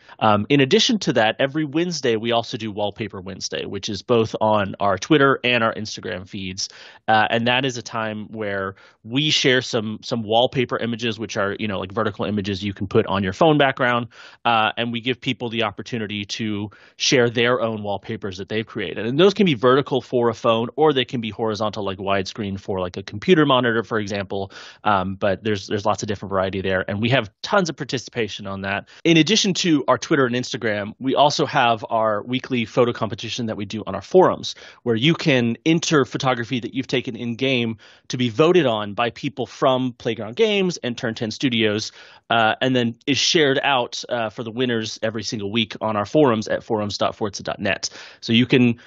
In addition to that, every Wednesday, we also do Wallpaper Wednesday, which is both on our Twitter and our Instagram feeds. And that is a time where we share some wallpaper images, which are, like vertical images you can put on your phone background. And we give people the opportunity to share their own wallpapers that they've created. And those can be vertical for a phone, or they can be horizontal, like widescreen for like a computer monitor, for example. But there's lots of different variety there. And we have tons of participation on that. In addition to our Twitter and Instagram, we also have our weekly photo competition that we do on our forums, where you can enter photography that you've taken in-game to be voted on by people from Playground Games and Turn 10 Studios, and then is shared out for the winners every single week on our forums at forums.forza.net. So you can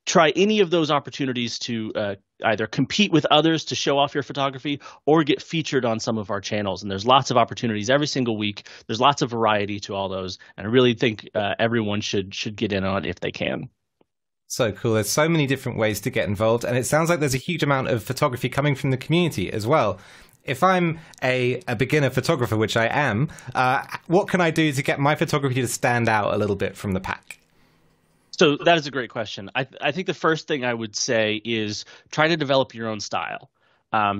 try any of those opportunities to either compete with others to show off your photography or get featured on some of our channels. And there's lots of opportunities every single week. There's lots of variety to all those. And I really think everyone should get in on it if they can. So cool. There's so many different ways to get involved. And it sounds like there's a huge amount of photography coming from the community as well. If I'm a beginner photographer, which I am, what can I do to get my photography to stand out a little bit from the pack? So that is a great question. I think the first thing I would say is try to develop your own style.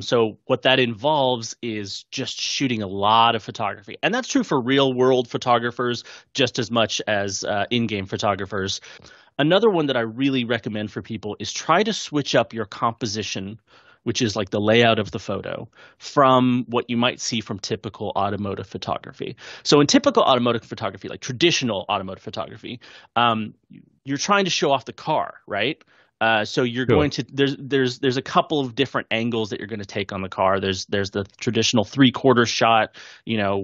So what that involves is just shooting a lot of photography. And that's true for real world photographers just as much as in-game photographers. Another one that I really recommend for people is try to switch up your composition, which is like the layout of the photo, from what you might see from typical automotive photography. So in typical automotive photography, like traditional automotive photography, you're trying to show off the car, right? So you're Sure. going to there's a couple of different angles that you're going to take on the car. There's the traditional 3/4 shot,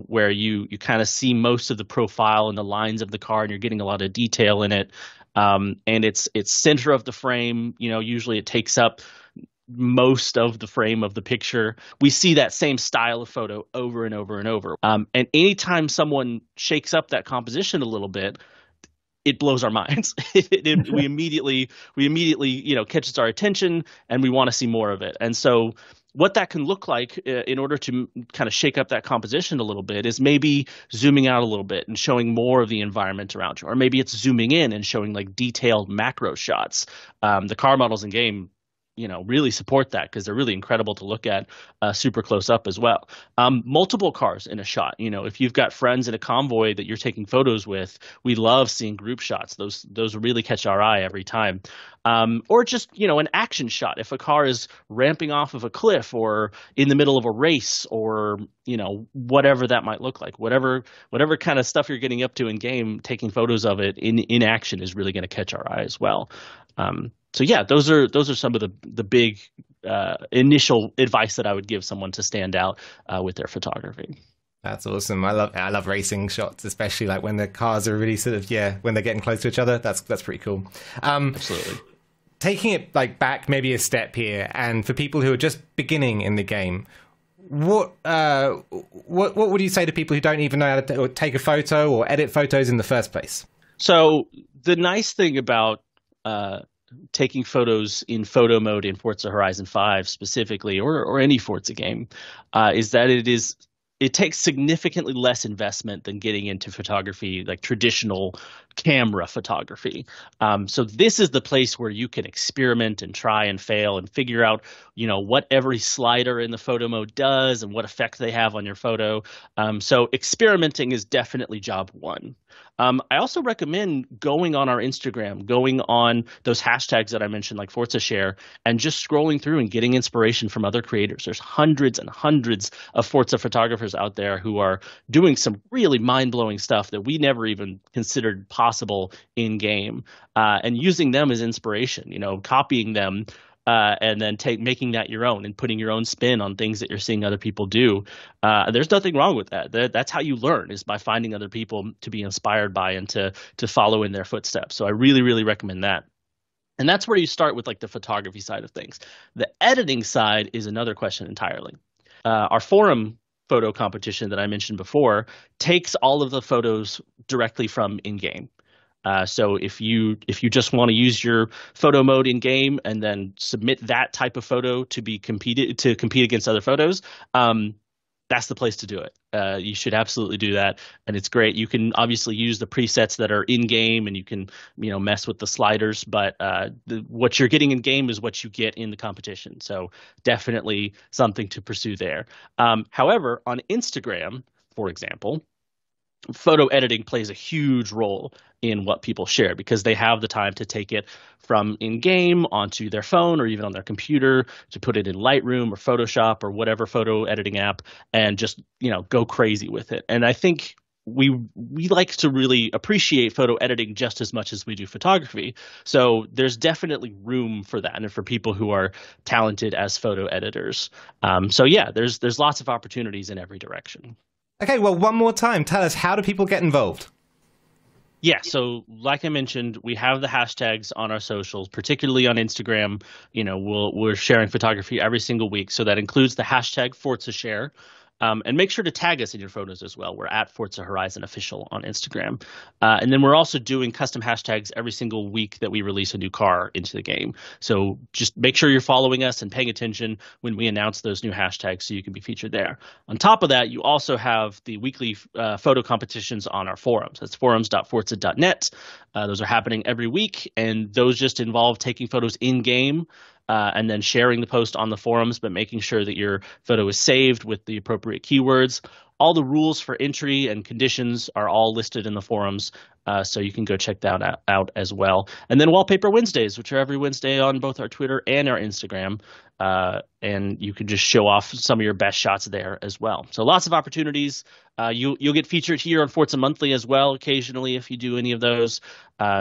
where you kind of see most of the profile and the lines of the car, and you're getting a lot of detail in it. And it's center of the frame. Usually it takes up most of the frame of the picture. We see that same style of photo over and over and over. And anytime someone shakes up that composition a little bit, it blows our minds. We immediately, catches our attention, and we want to see more of it. And so what that can look like in order to kind of shake up that composition a little bit is maybe zooming out a little bit and showing more of the environment around you. Or maybe it's zooming in and showing like detailed macro shots. The car models in game really support that because they're really incredible to look at super close up as well. Multiple cars in a shot. If you've got friends in a convoy that you're taking photos with, we love seeing group shots. Those really catch our eye every time. Or just, an action shot. If a car is ramping off of a cliff or in the middle of a race or, whatever that might look like, whatever kind of stuff you're getting up to in game, taking photos of it in action is really going to catch our eye as well. So yeah, those are some of the big initial advice that I would give someone to stand out with their photography. That's awesome. I love racing shots, especially like when the cars are really sort of when they're getting close to each other. That's pretty cool. Absolutely. Taking it like back maybe a step here, and for people who are just beginning in the game, what would you say to people who don't even know how to take a photo or edit photos in the first place? So the nice thing about taking photos in photo mode in Forza Horizon 5 specifically, or any Forza game, is that it takes significantly less investment than getting into photography, like traditional camera photography. So this is the place where you can experiment and try and fail and figure out, what every slider in the photo mode does and what effect they have on your photo. So experimenting is definitely job one. I also recommend going on our Instagram, going on those hashtags that I mentioned, like Forza Share, and just scrolling through and getting inspiration from other creators. There's hundreds and hundreds of Forza photographers out there who are doing some really mind-blowing stuff that we never even considered possible in game, and using them as inspiration, copying them. And then making that your own and putting your own spin on things that you're seeing other people do. There's nothing wrong with that. That's how you learn, is by finding other people to be inspired by and to follow in their footsteps. So I really, really recommend that. And that's where you start with like the photography side of things. The editing side is another question entirely. Our forum photo competition that I mentioned before takes all of the photos directly from in-game. So if you just want to use your photo mode in game and then submit that type of photo to compete against other photos, that's the place to do it. You should absolutely do that, and it's great. You can obviously use the presets that are in game, and you can mess with the sliders. But what you're getting in game is what you get in the competition. So definitely something to pursue there. However, on Instagram, for example, photo editing plays a huge role in what people share because they have the time to take it from in-game onto their phone or even on their computer to put it in Lightroom or Photoshop or whatever photo editing app and just, go crazy with it. And I think we like to really appreciate photo editing just as much as we do photography. So there's definitely room for that and for people who are talented as photo editors. So yeah, there's lots of opportunities in every direction. Okay, well, one more time, tell us, how do people get involved? Yeah, so like I mentioned, we have the hashtags on our socials, particularly on Instagram. We're sharing photography every single week, so that includes the hashtag Forza Share. And make sure to tag us in your photos as well. We're at Forza Horizon Official on Instagram. And then we're also doing custom hashtags every single week that we release a new car into the game. So just make sure you're following us and paying attention when we announce those new hashtags so you can be featured there. On top of that, you also have the weekly photo competitions on our forums. That's forums.forza.net. Those are happening every week, and those just involve taking photos in-game, and then sharing the post on the forums, but making sure that your photo is saved with the appropriate keywords. all the rules for entry and conditions are all listed in the forums, so you can go check that out as well. And then Wallpaper Wednesdays, which are every Wednesday on both our Twitter and our Instagram, and you can just show off some of your best shots there as well. So lots of opportunities. You'll get featured here on Forza Monthly as well occasionally if you do any of those.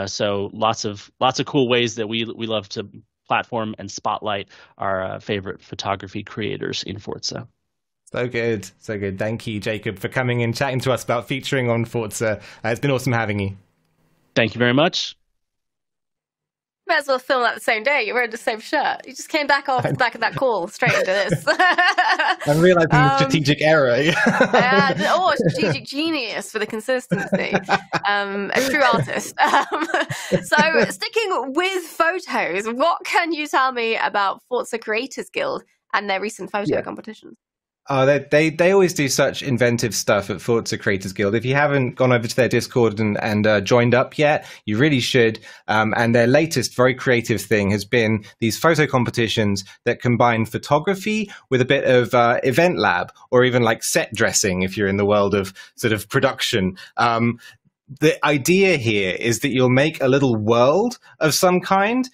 So lots of cool ways that we love to platform and spotlight our favorite photography creators in Forza. So good. So good. Thank you, Jacob, for coming and chatting to us about featuring on Forza. It's been awesome having you. Thank you very much. Might as well film that the same day. You're wearing the same shirt. You just came back off the back of that call straight into this. I'm realizing the strategic error. Strategic genius for the consistency. A true artist. So, sticking with photos, what can you tell me about Forza Creators Guild and their recent photo competitions? Oh, they always do such inventive stuff at Forza Creators Guild. If you haven't gone over to their Discord and joined up yet, you really should. And their latest very creative thing has been these photo competitions that combine photography with a bit of EventLab, or even like set dressing if you're in the world of sort of production. The idea here is that you'll make a little world of some kind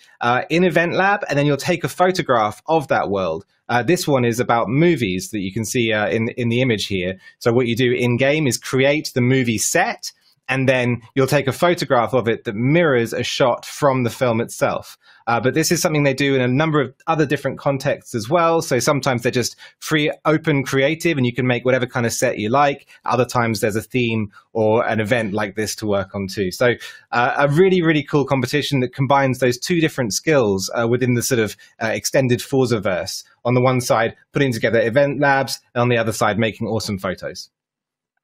in EventLab, and then you'll take a photograph of that world. This one is about movies that you can see in the image here. So what you do in-game is create the movie set, and then you'll take a photograph of it that mirrors a shot from the film itself. But this is something they do in a number of other different contexts as well. So sometimes they're just free, open, creative, and you can make whatever kind of set you like. Other times there's a theme or an event like this to work on too. So a really, really cool competition that combines those two different skills within the sort of extended Forza-verse. On the one side, putting together EventLabs, and on the other side, making awesome photos.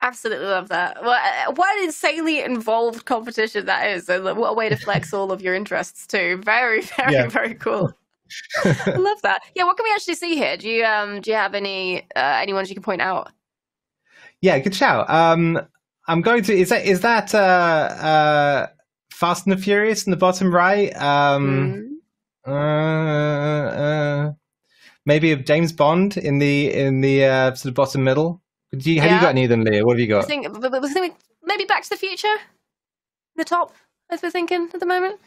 Absolutely love that. What an insanely involved competition that is, and what a way to flex all of your interests too. Very, very, very cool. I love that. Yeah, what can we actually see here? Do you have any ones you can point out? Yeah, good shout. I'm going to. Is that Fast and the Furious in the bottom right? Maybe a James Bond in the sort of bottom middle. Have you got any of them, Leah? What have you got? I think maybe Back to the Future, the top, as we're thinking at the moment.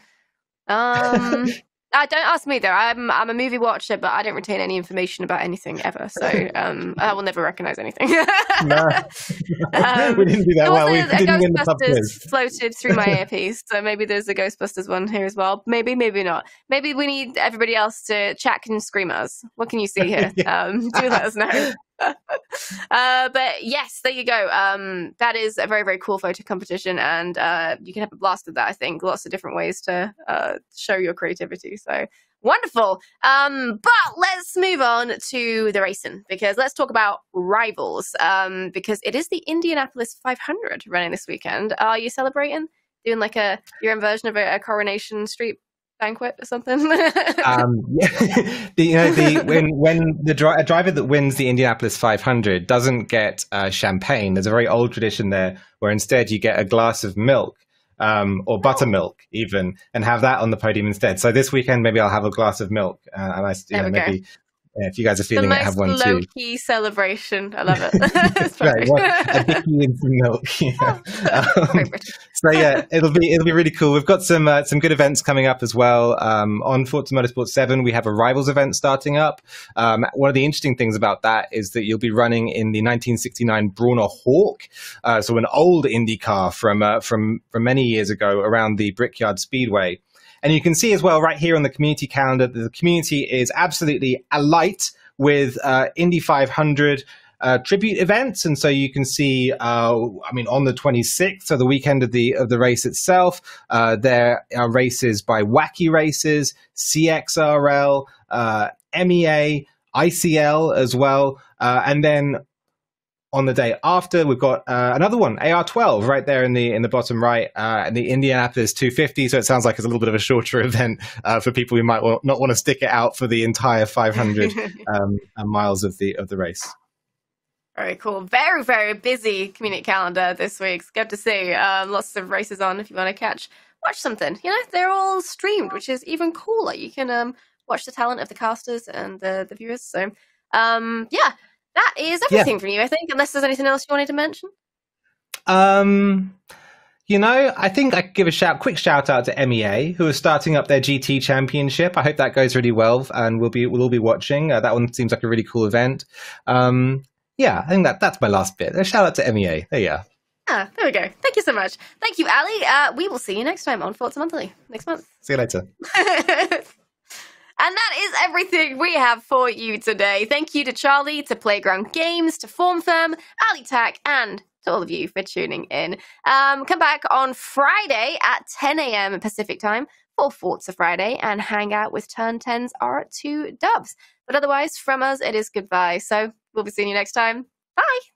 Don't ask me though. I'm a movie watcher, but I don't retain any information about anything ever. So I will never recognize anything. No, we didn't do that well. We didn't win the pub quiz. Floated through my earpiece, so maybe there's a Ghostbusters one here as well. Maybe not. Maybe we need everybody else to chat and scream at us. What can you see here? Do let us know. But yes, there you go. That is a very, very cool photo competition, and you can have a blast with that. I think lots of different ways to show your creativity. So wonderful. But let's move on to the racing, because let's talk about rivals. Because it is the Indianapolis 500 running this weekend. Are you celebrating? Doing like your own version of a Coronation Street banquet or something? When a driver that wins the Indianapolis 500 doesn't get champagne, there's a very old tradition there where instead you get a glass of milk, or buttermilk even, and have that on the podium instead. So this weekend maybe I'll have a glass of milk, and maybe if you guys are feeling it, have one too. The most low-key celebration. I love it. Right, a dicky in some milk. So yeah, it'll be really cool. We've got some good events coming up as well. On Forza Motorsport 7, we have a Rivals event starting up. One of the interesting things about that is that you'll be running in the 1969 Brauner Hawk, so an old Indy car from many years ago around the Brickyard Speedway. And you can see as well right here on the community calendar that the community is absolutely alight with Indy 500 tribute events. And so you can see, on the 26th, so the weekend of the race itself, there are races by Wacky Races, CXRL, MEA, ICL as well. And then on the day after, we've got another one, AR12, right there in the bottom right, and the Indianapolis 250. So it sounds like it's a little bit of a shorter event for people who might not want to stick it out for the entire 500 miles of the race. Very cool. Very, very busy community calendar this week. It's good to see. Lots of races on if you want to watch something. They're all streamed, which is even cooler. You can watch the talent of the casters and the viewers. So, yeah. that is everything from you, I think, unless there's anything else you wanted to mention. I think I could give a quick shout out to MEA, who are starting up their GT Championship. I hope that goes really well, and we'll all be watching. That one seems like a really cool event. I think that's my last bit. A shout out to MEA. There you go. Ah, there we go. Thank you so much. Thank you, Ali. We will see you next time on Forza Monthly next month. See you later. And that is everything we have for you today. Thank you to Charlie, to Playground Games, to FormFirm, Ali Tack, and to all of you for tuning in. Come back on Friday at 10 a.m. Pacific time for Forza Friday and hang out with Turn 10's R2 Dubs. But otherwise, from us, it is goodbye. So we'll be seeing you next time. Bye!